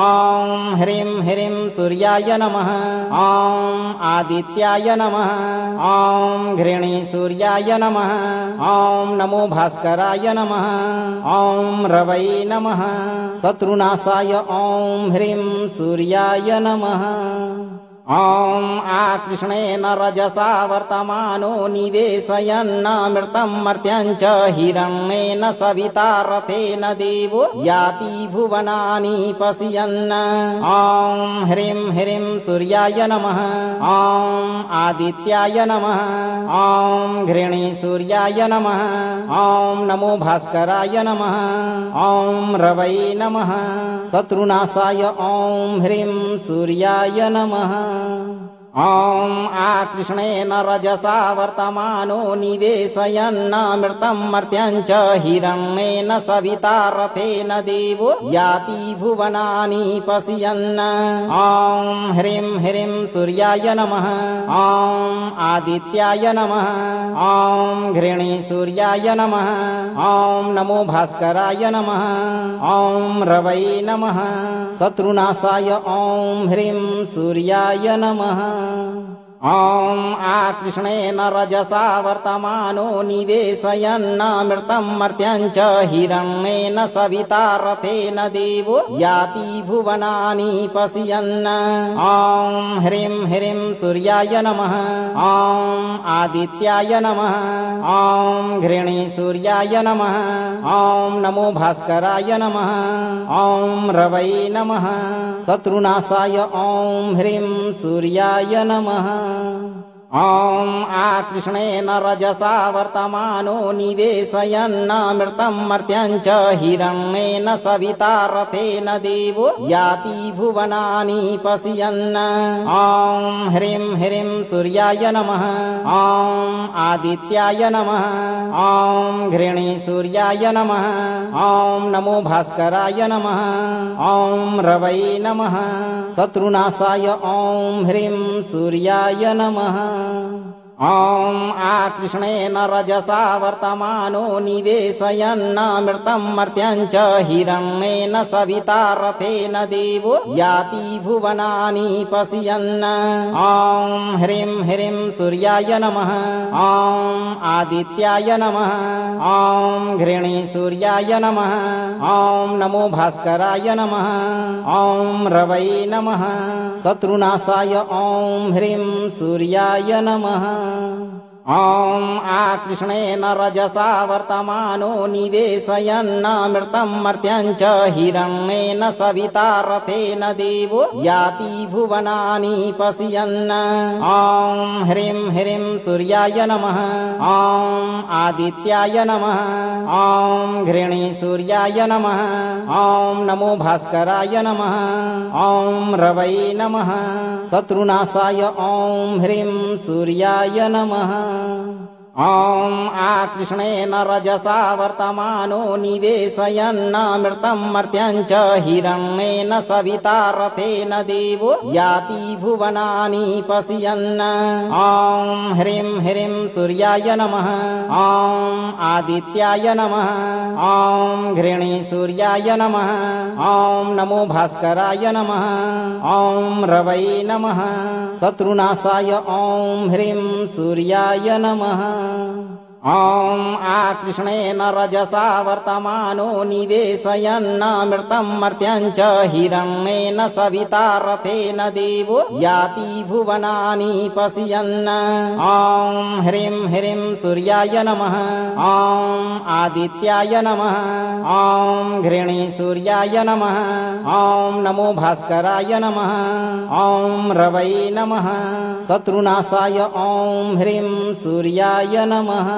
ॐ ह्रीं ह्रीं सूर्याय नमः ॐ आदित्याय नमः ॐ घृणी सूर्याय नमः ॐ नमो भास्कराय नमः ॐ रवै नमः शत्रुनाशाय ॐ ह्रीं सूर्याय नमः ॐ आकृष्णेन रजसा वर्तमानो निवेशयन्नमृतं मर्त्यञ्च हिरण्येन सविता रथेन देवो याति भुवनानि पश्यन् ॐ ह्रीं ह्रीं सूर्याय नमः ॐ आदित्याय नमः ॐ घृणी सूर्याय नमः ॐ नमो भास्कराय नमः ॐ रवै नमः शत्रुनाशाय ॐ ह्रीं सूर्याय नमः ॐ आकृष्णेन रजसा वर्तमानो निवेशयन्नमृतं मर्त्यञ्च हिरण्येन सविता रथेन देवो याति भुवनानि पश्यन् ॐ ह्रीं ह्रीं सूर्याय नमः ॐ आदित्याय नमः ॐ घृणी सूर्याय नमः ॐ नमो भास्कराय नमः ॐ रवै नमः शत्रुनाशाय ॐ ह्रीं सूर्याय नमः ॐ आकृष्णेन रजसा वर्तमानो निवेशयन्नमृतं मर्त्यञ्च हिरण्येन सविता रथेन देवो याति भुवनानि पश्यन् ॐ ह्रीं ह्रीं सूर्याय नमः ॐ आदित्याय नमः ॐ घृणी सूर्याय नमः ॐ नमो भास्कराय नमः ॐ रवै नमः शत्रुनाशाय ॐ ह्रीं सूर्याय नमः ॐ आकृष्णेन रजसा वर्तमानो निवेशयन्नमृतं मर्त्यञ्च हिरण्येन सविता रथेन देवो याति भुवनानि पश्यन् ॐ ह्रीं ह्रीं सूर्याय नमः ॐ आदित्याय नमः ॐ घृणी सूर्याय नमः ॐ नमो भास्कराय नमः ॐ रवै नमः शत्रुनाशाय ॐ ह्रीं सूर्याय नमः ॐ आकृष्णेन रजसा वर्तमानो निवेशयन्नमृतं मर्त्यञ्च हिरण्येन सविता रथेन देवो याति भुवनानि पश्यन् ॐ ह्रीं ह्रीं सूर्याय नमः ॐ आदित्याय नमः ॐ घृणी सूर्याय नमः ॐ नमो भास्कराय नमः ॐ रवै नमः शत्रुनाशाय ॐ ह्रीं सूर्याय नमः ॐ आकृष्णेन रजसा वर्तमानो निवेशयन्नमृतं मर्त्यं च हिरण्येन सविता रथेन देवो याति भुवनानि पश्यन् ॐ ह्रीं ह्रीं सूर्याय नमः ॐ आदित्याय नमः ॐ घृणी सूर्याय नमः ॐ नमो भास्कराय नमः ॐ रवै नमः शत्रुनाशाय ॐ ह्रीं सूर्याय नमः ॐ आकृष्णेन रजसा वर्तमानो निवेशयन्नमृतं मर्त्यं च हिरण्येन सविता रथेन देवो याति भुवनानि पश्यन् ॐ ह्रीं ह्रीं सूर्याय नमः ॐ आदित्याय नमः ॐ घृणी सूर्याय नमः ॐ नमो भास्कराय नमः ॐ रवै नमः शत्रुनाशाय ॐ ह्रीं सूर्याय नमः ॐ आकृष्णेन रजसा वर्तमानो निवेशयन्नमृतं मर्त्यं च हिरण्येन सविता रथेन देवो याति भुवनानि पश्यन् ॐ ह्रीं ह्रीं सूर्याय नमः ॐ आदित्याय नमः ॐ घृणी सूर्याय नमः ॐ नमो भास्कराय नमः ॐ रवै नमः शत्रुनाशाय ॐ ह्रीं सूर्याय नमः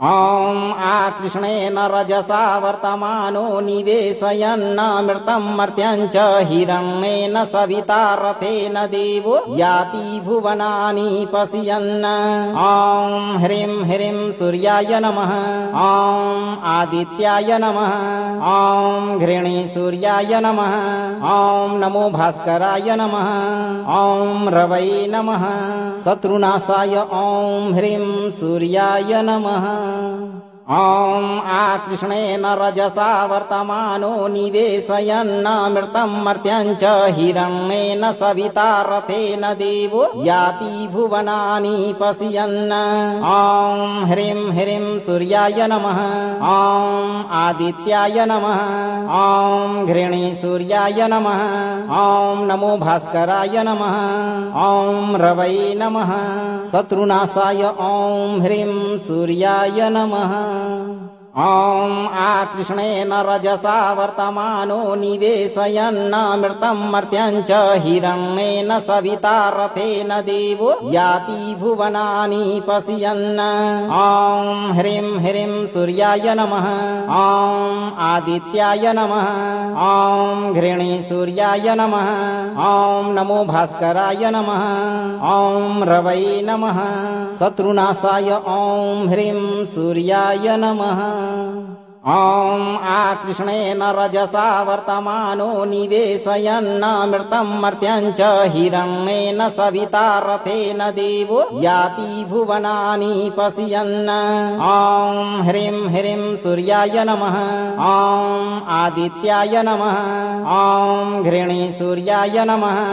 ॐ आकृष्णेन रजसा वर्तमानो निवेशयन्नमृतं मर्त्यं च हिरण्येन सविता रथेन देवो याति भुवनानि पश्यन् ॐ ह्रीं ह्रीं सूर्याय नमः ॐ आदित्याय नमः ॐ घृणी सूर्याय नमः ॐ नमो भास्कराय नमः ॐ रवै नमः शत्रुनाशाय ॐ ह्रीं सूर्याय नमः ॐ आकृष्णेन रजसा वर्तमानो निवेशयन्नमृतं मर्त्यं च हिरण्येन सविता रथेन देवो याति भुवनानि पश्यन् ॐ ह्रीं ह्रीं सूर्याय नमः ॐ आदित्याय नमः ॐ घृणी सूर्याय नमः ॐ नमो भास्कराय नमः ॐ रवै नमः शत्रुनाशाय ॐ ह्रीं सूर्याय नमः ॐ आकृष्णेन रजसा वर्तमानो निवेशयन्नमृतं मर्त्यं च हिरण्येन सविता रथेन देवो याति भुवनानि पश्यन् ॐ ह्रीं ह्रीं सूर्याय नमः ॐ आदित्याय नमः ॐ घृणी सूर्याय नमः ॐ नमो भास्कराय नमः ॐ रवै नमः शत्रुनाशाय ॐ ह्रीं सूर्याय नमः ॐ आकृष्णेन रजसा वर्तमानो निवेशयन्नमृतं मर्त्यं च हिरण्येन सविता रथेन देवो याति भुवनानि पश्यन् ॐ ह्रीं ह्रीं सूर्याय नमः ॐ आदित्याय नमः ॐ घृणी सूर्याय नमः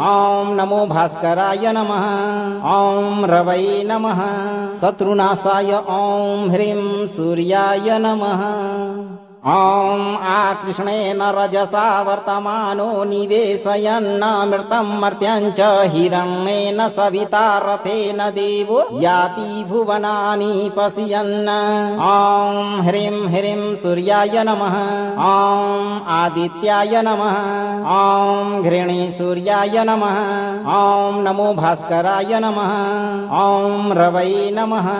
ॐ नमो भास्कराय नमः ॐ रवै नमः शत्रुनाशाय ॐ ह्रीं सूर्याय नमः ॐ आकृष्णेन रजसा वर्तमानो निवेशयन्नमृतं मर्त्यं च हिरण्येन सविता रथेन देवो याति भुवनानि पश्यन् ॐ ह्रीं ह्रीं सूर्याय नमः ॐ आदित्याय नमः ॐ घृणी सूर्याय नमः ॐ नमो भास्कराय नमः ॐ रवै नमः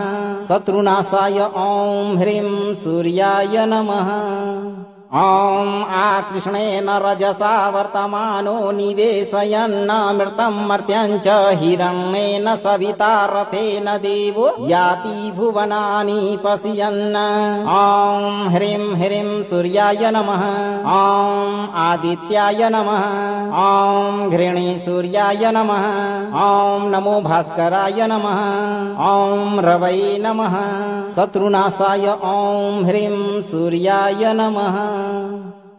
शत्रुनाशाय ॐ ह्रीं सूर्याय नमः ॐ आकृष्णेन रजसा वर्तमानो निवेशयन्नमृतं मर्त्यं च हिरण्येन सविता रथेन देवो याति भुवनानि पश्यन् ॐ ह्रीं ह्रीं सूर्याय नमः ॐ आदित्याय नमः ॐ घृणी सूर्याय नमः ॐ नमो भास्कराय नमः ॐ रवै नमः शत्रुनाशाय ॐ ह्रीं सूर्याय नमः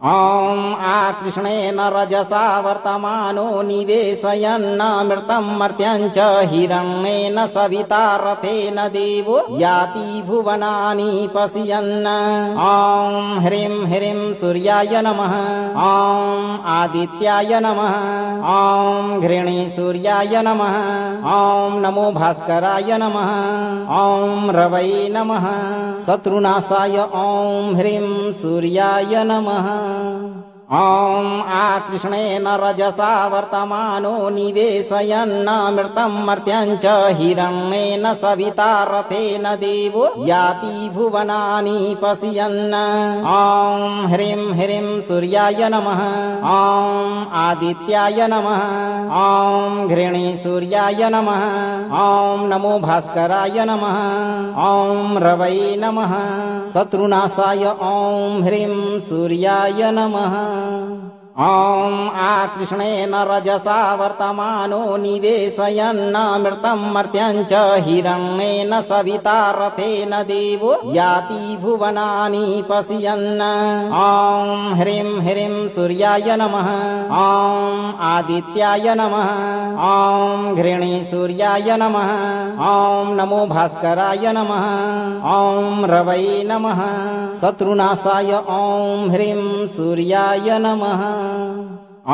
ॐ आकृष्णेन रजसा वर्तमानो निवेशयन्नमृतं मर्त्यञ्च हिरण्येन सविता रथेन देवो याति भुवनानि पश्यन् ॐ ह्रीं ह्रीं सूर्याय नमः ॐ आदित्याय नमः ॐ घृणी सूर्याय नमः ॐ नमो भास्कराय नमः ॐ रवै नमः शत्रुनाशाय ॐ ह्रीं सूर्याय नमः ॐ आकृष्णेन रजसा वर्तमानो निवेशयन्नमृतं मर्त्यञ्च हिरण्येन सविता रथेन देवो याति भुवनानि पश्यन् ॐ ह्रीं ह्रीं सूर्याय नमः ॐ आदित्याय नमः ॐ घृणी सूर्याय नमः ॐ नमो भास्कराय नमः ॐ रवै नमः शत्रुनाशाय ॐ ह्रीं सूर्याय नमः ॐ आकृष्णेन रजसा वर्तमानो निवेशयन्नमृतं मर्त्यञ्च हिरण्येन सविता रथेन देवो याति भुवनानि पश्यन् ॐ ह्रीं ह्रीं सूर्याय नमः ॐ आदित्याय नमः ॐ घृणी सूर्याय नमः ॐ नमो भास्कराय नमः ॐ रवै नमः शत्रुनाशाय ॐ ह्रीं सूर्याय नमः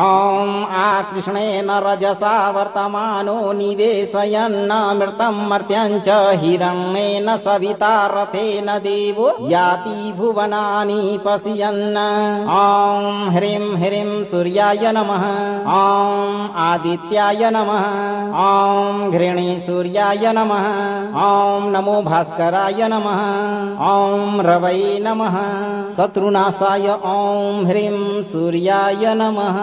ॐ आकृष्णेन रजसा वर्तमानो निवेशयन्नमृतं मर्त्यञ्च हिरण्येन सविता रथेन देवो याति भुवनानि पश्यन् ॐ ह्रीं ह्रीं सूर्याय नमः ॐ आदित्याय नमः ॐ घृणी सूर्याय नमः ॐ नमो भास्कराय नमः ॐ रवै नमः शत्रुनाशाय ॐ ह्रीं सूर्याय नमः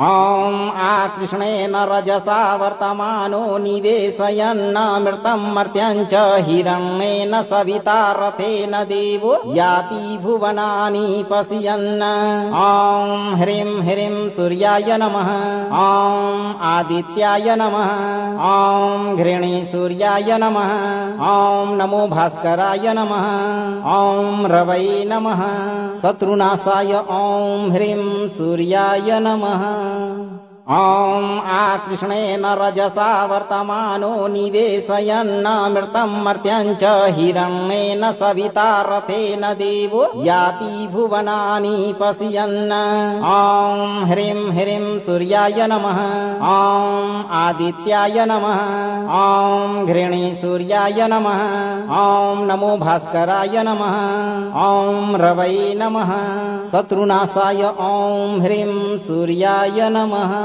ॐ आकृष्णेन रजसा वर्तमानो निवेशयन्नमृतं मर्त्यञ्च हिरण्येन सविता रथेन देवो याति भुवनानि पश्यन् ॐ ह्रीं ह्रीं सूर्याय नमः ॐ आदित्याय नमः ॐ घृणी सूर्याय नमः ॐ नमो भास्कराय नमः ॐ रवै नमः शत्रुनाशाय ॐ ह्रीं सूर्याय नमः ॐ आकृष्णेन रजसा वर्तमानो निवेशयन्नमृतं मर्त्यञ्च हिरण्येन सविता रथेन देवो याति भुवनानि पश्यन् ॐ ह्रीं ह्रीं सूर्याय नमः ॐ आदित्याय नमः ॐ घृणी सूर्याय नमः ॐ नमो भास्कराय नमः ॐ रवै नमः शत्रुनाशाय ॐ ह्रीं सूर्याय नमः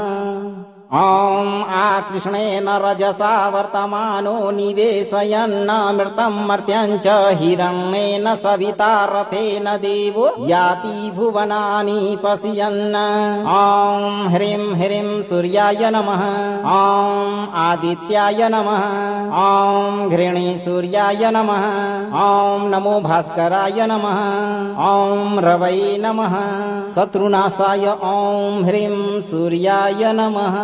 ॐ आकृष्णेन रजसा वर्तमानो निवेशयन्नमृतं मर्त्यञ्च हिरण्येन सविता रथेन देवो याति भुवनानि पश्यन् ॐ ह्रीं ह्रीं सूर्याय नमः ॐ आदित्याय नमः ॐ घृणी सूर्याय नमः ॐ नमो भास्कराय नमः ॐ रवै नमः शत्रुनाशाय ॐ ह्रीं सूर्याय नमः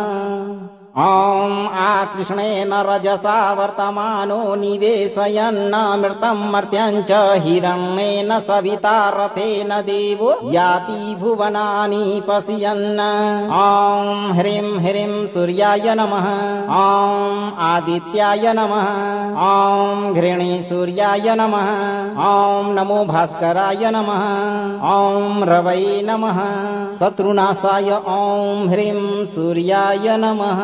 ॐ आकृष्णेन रजसा वर्तमानो निवेशयन्नमृतं मर्त्यञ्च हिरण्येन सविता रथेन देवो याति भुवनानि पश्यन् ॐ ह्रीं ह्रीं सूर्याय नमः ॐ आदित्याय नमः ॐ घृणी सूर्याय नमः ॐ नमो भास्कराय नमः ॐ रवै नमः शत्रुनाशाय ॐ ह्रीं सूर्याय नमः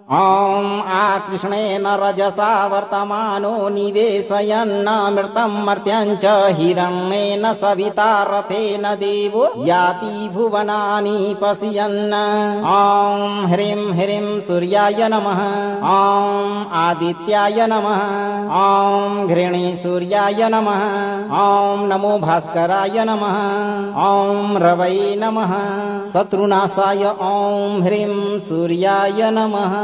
ॐ आकृष्णेन रजसा वर्तमानो निवेशयन्नमृतं मर्त्यञ्च हिरण्येन सविता रथेन देवो याति भुवनानि पश्यन् ॐ ह्रीं ह्रीं सूर्याय नमः ॐ आदित्याय नमः ॐ घृणी सूर्याय नमः ॐ नमो भास्कराय नमः ॐ रवै नमः शत्रुनाशाय ॐ ह्रीं सूर्याय नमः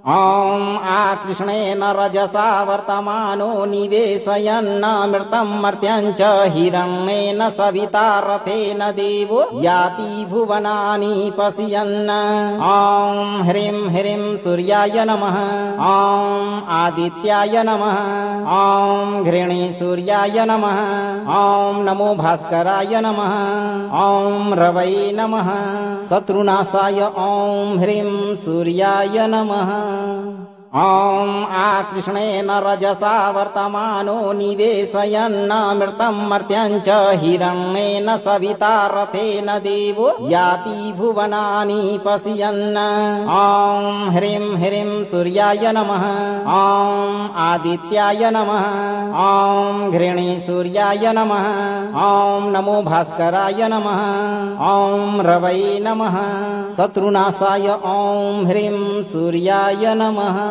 ॐ आकृष्णेन रजसा वर्तमानो निवेशयन्नमृतं मर्त्यं च हिरण्येन सविता रथेन देवो याति भुवनानि पश्यन् ॐ ह्रीं ह्रीं सूर्याय नमः ॐ आदित्याय नमः ॐ घृणी सूर्याय नमः ॐ नमो भास्कराय नमः ॐ रवै नमः शत्रुनाशाय ॐ ह्रीं सूर्याय नमः ॐ आकृष्णेन रजसा वर्तमानो निवेशयन्नमृतं मर्त्यं च हिरण्येन सविता रथेन देवो याति भुवनानि पश्यन् ॐ ह्रीं ह्रीं सूर्याय नमः ॐ आदित्याय नमः ॐ घृणी सूर्याय नमः ॐ नमो भास्कराय नमः ॐ रवै नमः शत्रुनाशाय ॐ ह्रीं सूर्याय नमः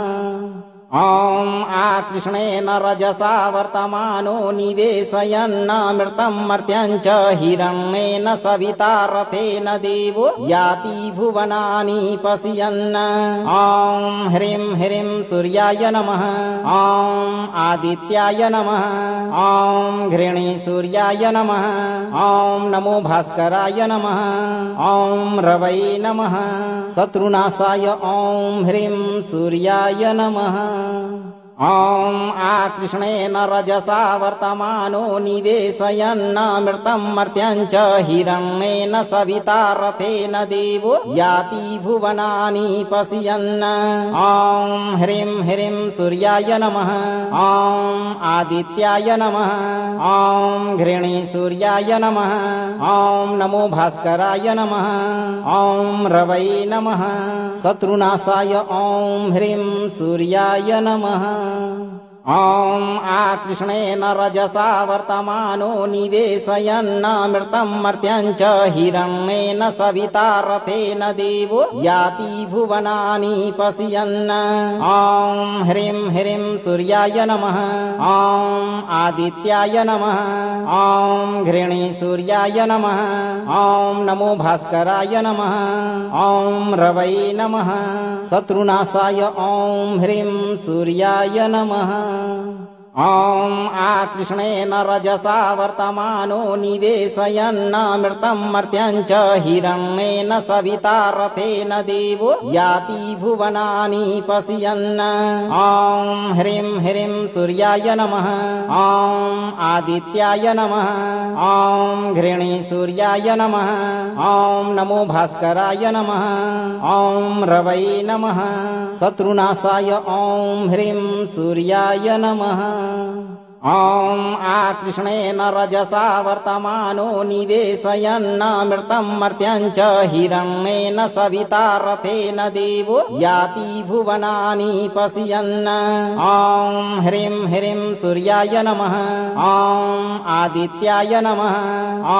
ॐ आकृष्णेन रजसा वर्तमानो निवेशयन्नमृतं मर्त्यं च हिरण्येन सविता रथेन देवो याति भुवनानि पश्यन् ॐ ह्रीं ह्रीं सूर्याय नमः ॐ आदित्याय नमः ॐ घृणी सूर्याय नमः ॐ नमो भास्कराय नमः ॐ रवै नमः शत्रुनाशाय ॐ ह्रीं सूर्याय नमः ॐ आकृष्णेन रजसा वर्तमानो निवेशयन्नमृतं मर्त्यं च हिरण्येन सविता रथेन देवो याति भुवनानि पश्यन् ॐ ह्रीं ह्रीं सूर्याय नमः ॐ आदित्याय नमः ॐ घृणी सूर्याय नमः ॐ नमो भास्कराय नमः ॐ रवै नमः शत्रुनाशाय ॐ ह्रीं सूर्याय नमः ॐ आकृष्णेन रजसा वर्तमानो निवेशयन्नमृतं मर्त्यं च हिरण्येन सविता रथेन देवो याति भुवनानि पश्यन् ॐ ह्रीं ह्रीं सूर्याय नमः ॐ आदित्याय नमः ॐ घृणी सूर्याय नमः ॐ नमो भास्कराय नमः ॐ रवै नमः शत्रुनाशाय ॐ ह्रीं सूर्याय नमः ॐ आकृष्णेन रजसा वर्तमानो निवेशयन्नमृतं मर्त्यं च हिरण्येन सविता रथेन देवो याति भुवनानि पश्यन् ॐ ह्रीं ह्रीं सूर्याय नमः ॐ आदित्याय नमः ॐ घृणी सूर्याय नमः ॐ नमो भास्कराय नमः ॐ रवै नमः शत्रुनाशाय ॐ ह्रीं सूर्याय नमः ॐ आकृष्णेन रजसा वर्तमानो निवेशयन्नमृतं मर्त्यं च हिरण्येन सविता रथेन देवो याति भुवनानि पश्यन् ॐ ह्रीं ह्रीं सूर्याय नमः ॐ आदित्याय नमः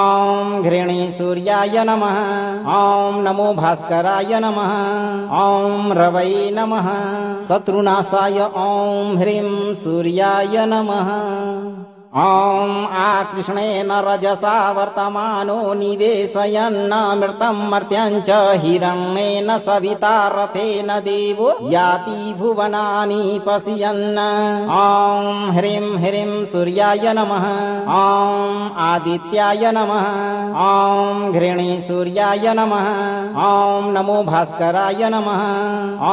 ॐ घृणी सूर्याय नमः ॐ नमो भास्कराय नमः ॐ रवै नमः शत्रुनाशाय ॐ ह्रीं सूर्याय नमः ॐ आकृष्णेन रजसा वर्तमानो निवेशयन्नमृतं मर्त्यं च हिरण्येन सविता रथेन देवो याति भुवनानि पश्यन् ॐ ह्रीं ह्रीं सूर्याय नमः ॐ आदित्याय नमः ॐ घृणी सूर्याय नमः ॐ नमो भास्कराय नमः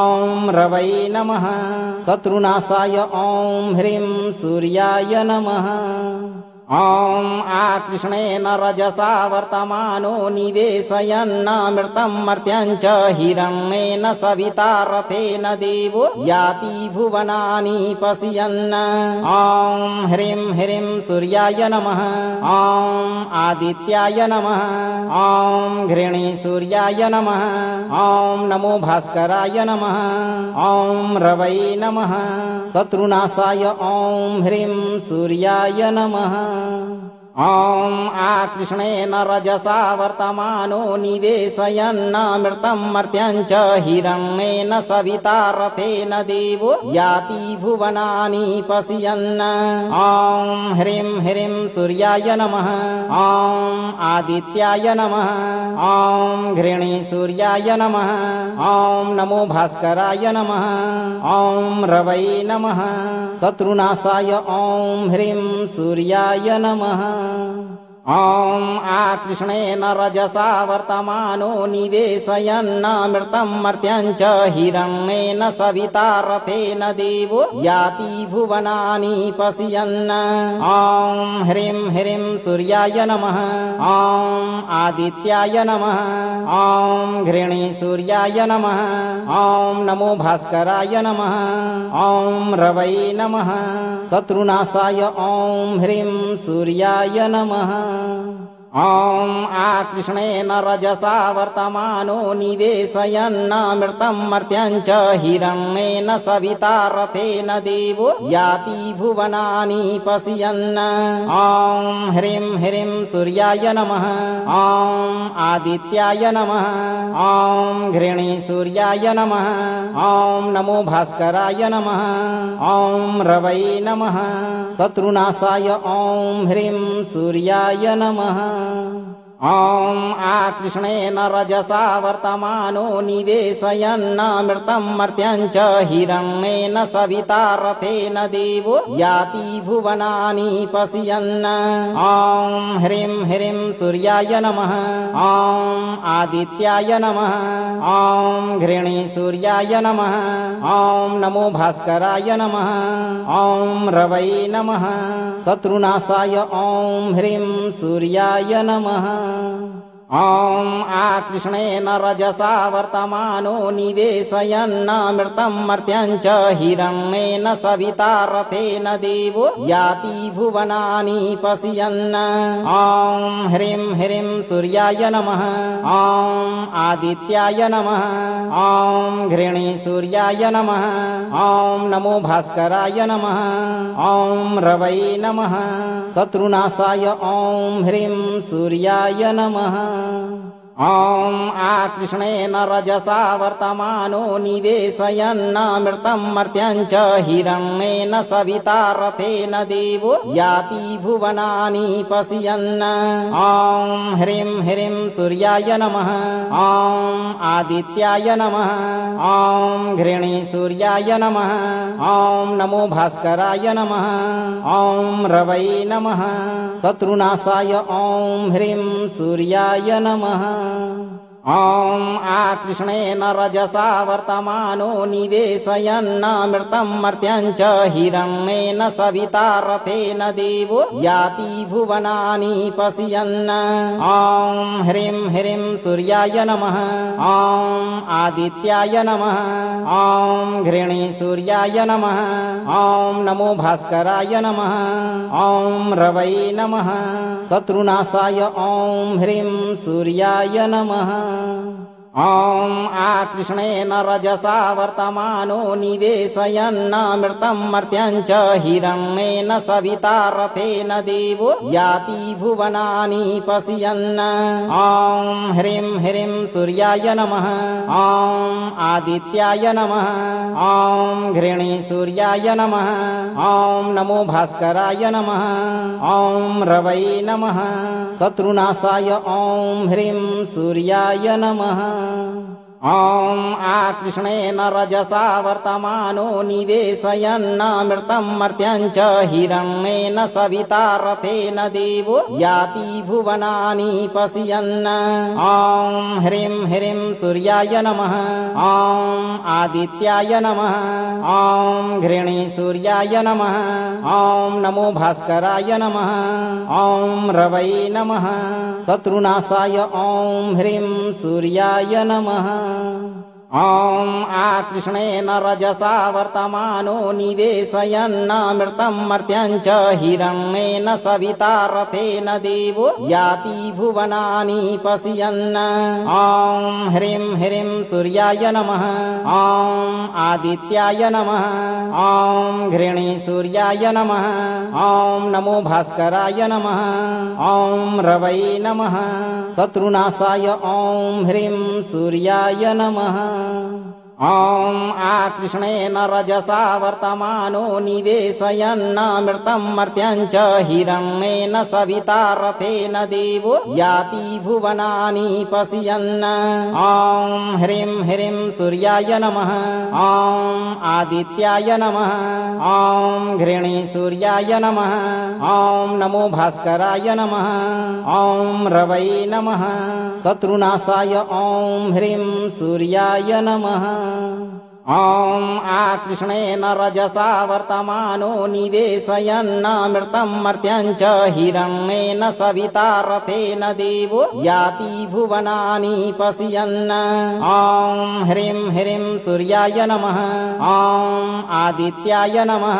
ॐ रवै नमः शत्रुनाशाय ॐ ह्रीं सूर्याय नमः ॐ आकृष्णेन रजसा वर्तमानो निवेशयन्नमृतं मर्त्यं च हिरण्येन सविता रथेन देवो याति भुवनानि पश्यन् ॐ ह्रीं ह्रीं सूर्याय नमः ॐ आदित्याय नमः ॐ घृणी सूर्याय नमः ॐ नमो भास्कराय नमः ॐ रवै नमः शत्रुनाशाय ॐ ह्रीं सूर्याय नमः ॐ आकृष्णेन रजसा वर्तमानो निवेशयन्नमृतं मर्त्यं च हिरण्येन सविता रथेन देवो याति भुवनानि पश्यन् ॐ ह्रीं ह्रीं सूर्याय नमः ॐ आदित्याय नमः ॐ घृणी सूर्याय नमः ॐ नमो भास्कराय नमः ॐ रवै नमः शत्रुनाशाय ॐ ह्रीं सूर्याय नमः ॐ आकृष्णेन रजसा वर्तमानो निवेशयन्नमृतं मर्त्यं च हिरण्येन सविता रथेन देवो याति भुवनानि पश्यन् ॐ ह्रीं ह्रीं सूर्याय नमः ॐ आदित्याय नमः ॐ घृणी सूर्याय नमः ॐ नमो भास्कराय नमः ॐ रवै नमः शत्रुनाशाय ॐ ह्रीं सूर्याय नमः ॐ आकृष्णेन रजसा वर्तमानो निवेशयन्नमृतं मर्त्यं च हिरण्येन सविता रथेन देवो याति भुवनानि पश्यन् ॐ ह्रीं ह्रीं सूर्याय नमः ॐ आदित्याय नमः ॐ घृणी सूर्याय नमः ॐ नमो भास्कराय नमः ॐ रवै नमः शत्रुनाशाय ॐ ह्रीं सूर्याय नमः ॐ आकृष्णेन रजसा वर्तमानो निवेशयन्नमृतं मर्त्यं च हिरण्येन सविता रथेन देवो याति भुवनानि पश्यन् ॐ ह्रीं ह्रीं सूर्याय नमः ॐ आदित्याय नमः ॐ घृणी सूर्याय नमः ॐ नमो भास्कराय नमः ॐ रवै नमः शत्रुनाशाय ॐ ह्रीं सूर्याय नमः ॐ आकृष्णेन रजसा वर्तमानो निवेशयन्नमृतं मर्त्यं च हिरण्येन सविता रथेन देवो याति भुवनानि पश्यन् ॐ ह्रीं ह्रीं सूर्याय नमः ॐ आदित्याय नमः ॐ घृणी सूर्याय नमः ॐ नमो भास्कराय नमः ॐ रवै नमः शत्रुनाशाय ॐ ह्रीं सूर्याय नमः ॐ आकृष्णेन रजसा वर्तमानो निवेशयन्नमृतं मर्त्यं च हिरण्येन सविता रथेन देवो याति भुवनानि पश्यन् ॐ ह्रीं ह्रीं सूर्याय नमः ॐ आदित्याय नमः ॐ घृणी सूर्याय नमः ॐ नमो भास्कराय नमः ॐ रवै नमः शत्रुनाशाय ॐ ह्रीं सूर्याय नमः ॐ आकृष्णेन रजसा वर्तमानो निवेशयन्नमृतं मर्त्यं च हिरण्येन सविता रथेन देवो याति भुवनानि पश्यन् ॐ ह्रीं ह्रीं सूर्याय नमः ॐ आदित्याय नमः ॐ घृणी सूर्याय नमः ॐ नमो भास्कराय नमः ॐ रवै नमः शत्रुनाशाय ॐ ह्रीं सूर्याय नमः ॐ आकृष्णेन रजसा वर्तमानो निवेशयन्नमृतं मर्त्यं च हिरण्येन सविता रथेन देवो याति भुवनानि पश्यन् ॐ ह्रीं ह्रीं सूर्याय नमः ॐ आदित्याय नमः ॐ घृणी सूर्याय नमः ॐ नमो भास्कराय नमः ॐ रवै नमः शत्रुनाशाय ॐ ह्रीं सूर्याय नमः ॐ आकृष्णेन रजसा वर्तमानो निवेशयन्नमृतं मर्त्यं च हिरण्येन सविता रथेन देवो याति भुवनानि पश्यन् ॐ ह्रीं ह्रीं सूर्याय नमः ॐ आदित्याय नमः ॐ घृणी सूर्याय नमः ॐ नमो भास्कराय नमः ॐ रवै नमः शत्रुनाशाय ॐ ह्रीं सूर्याय नमः ॐ आकृष्णेन रजसा वर्तमानो निवेशयन्नमृतं मर्त्यं च हिरण्येन सविता रथेन देवो याति भुवनानि पश्यन्। ॐ ह्रीं ह्रीं सूर्याय नमः। ॐ आदित्याय नमः। ॐ घृणी सूर्याय नमः। ॐ नमो भास्कराय नमः। ॐ रवै नमः। शत्रुनाशाय ॐ ह्रीं सूर्याय नमः। ॐ आकृष्णेन रजसा वर्तमानो निवेशयन्नमृतं मर्त्यं च हिरण्येन सविता रथेन देवो याति भुवनानि पश्यन्। ॐ ह्रीं ह्रीं सूर्याय नमः। ॐ आदित्याय नमः। ॐ घृणी सूर्याय नमः। ॐ नमो भास्कराय नमः। ॐ रवै नमः। शत्रुनाशाय ॐ ह्रीं सूर्याय नमः। ॐ आकृष्णेन रजसा वर्तमानो निवेशयन्नमृतं मर्त्यं च हिरण्येन सविता रथेन देवो याति भुवनानि पश्यन्। ॐ ह्रीं ह्रीं सूर्याय नमः। ॐ आदित्याय नमः।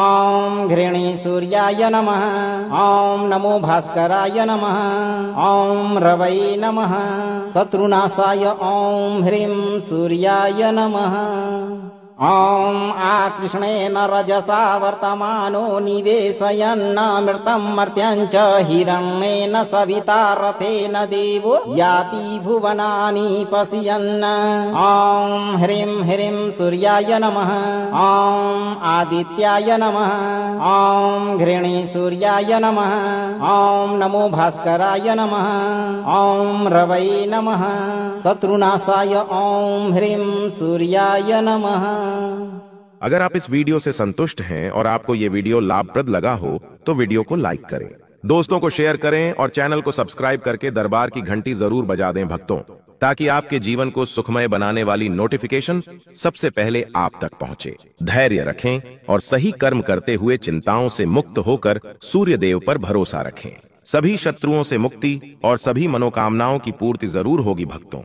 ॐ घृणी सूर्याय नमः। ॐ नमो भास्कराय नमः। ॐ रवै नमः। शत्रुनाशाय ॐ ह्रीं सूर्याय नमः। ॐ आकृष्णेन रजसा वर्तमानो निवेशयन्नमृतं मर्त्यं च हिरण्येन सविता रथेन देवो याति भुवनानि पश्यन्। ॐ ह्रीं ह्रीं सूर्याय नमः। ॐ आदित्याय नमः। ॐ घृणी सूर्याय नमः। ॐ नमो भास्कराय नमः। ॐ रवै नमः। शत्रुनाशाय ॐ ह्रीं सूर्याय नमः। अगर आप इस वीडियो से संतुष्ट हैं और आपको ये वीडियो लाभप्रद लगा हो तो वीडियो को लाइक करें, दोस्तों को शेयर करें और चैनल को सब्सक्राइब करके दरबार की घंटी जरूर बजा दें भक्तों, ताकि आपके जीवन को सुखमय बनाने वाली नोटिफिकेशन सबसे पहले आप तक पहुंचे। धैर्य रखें और सही कर्म करते हुए चिंताओं से मुक्त होकर सूर्य देव पर भरोसा रखें। सभी शत्रुओं से मुक्ति और सभी मनोकामनाओं की पूर्ति जरूर होगी भक्तों।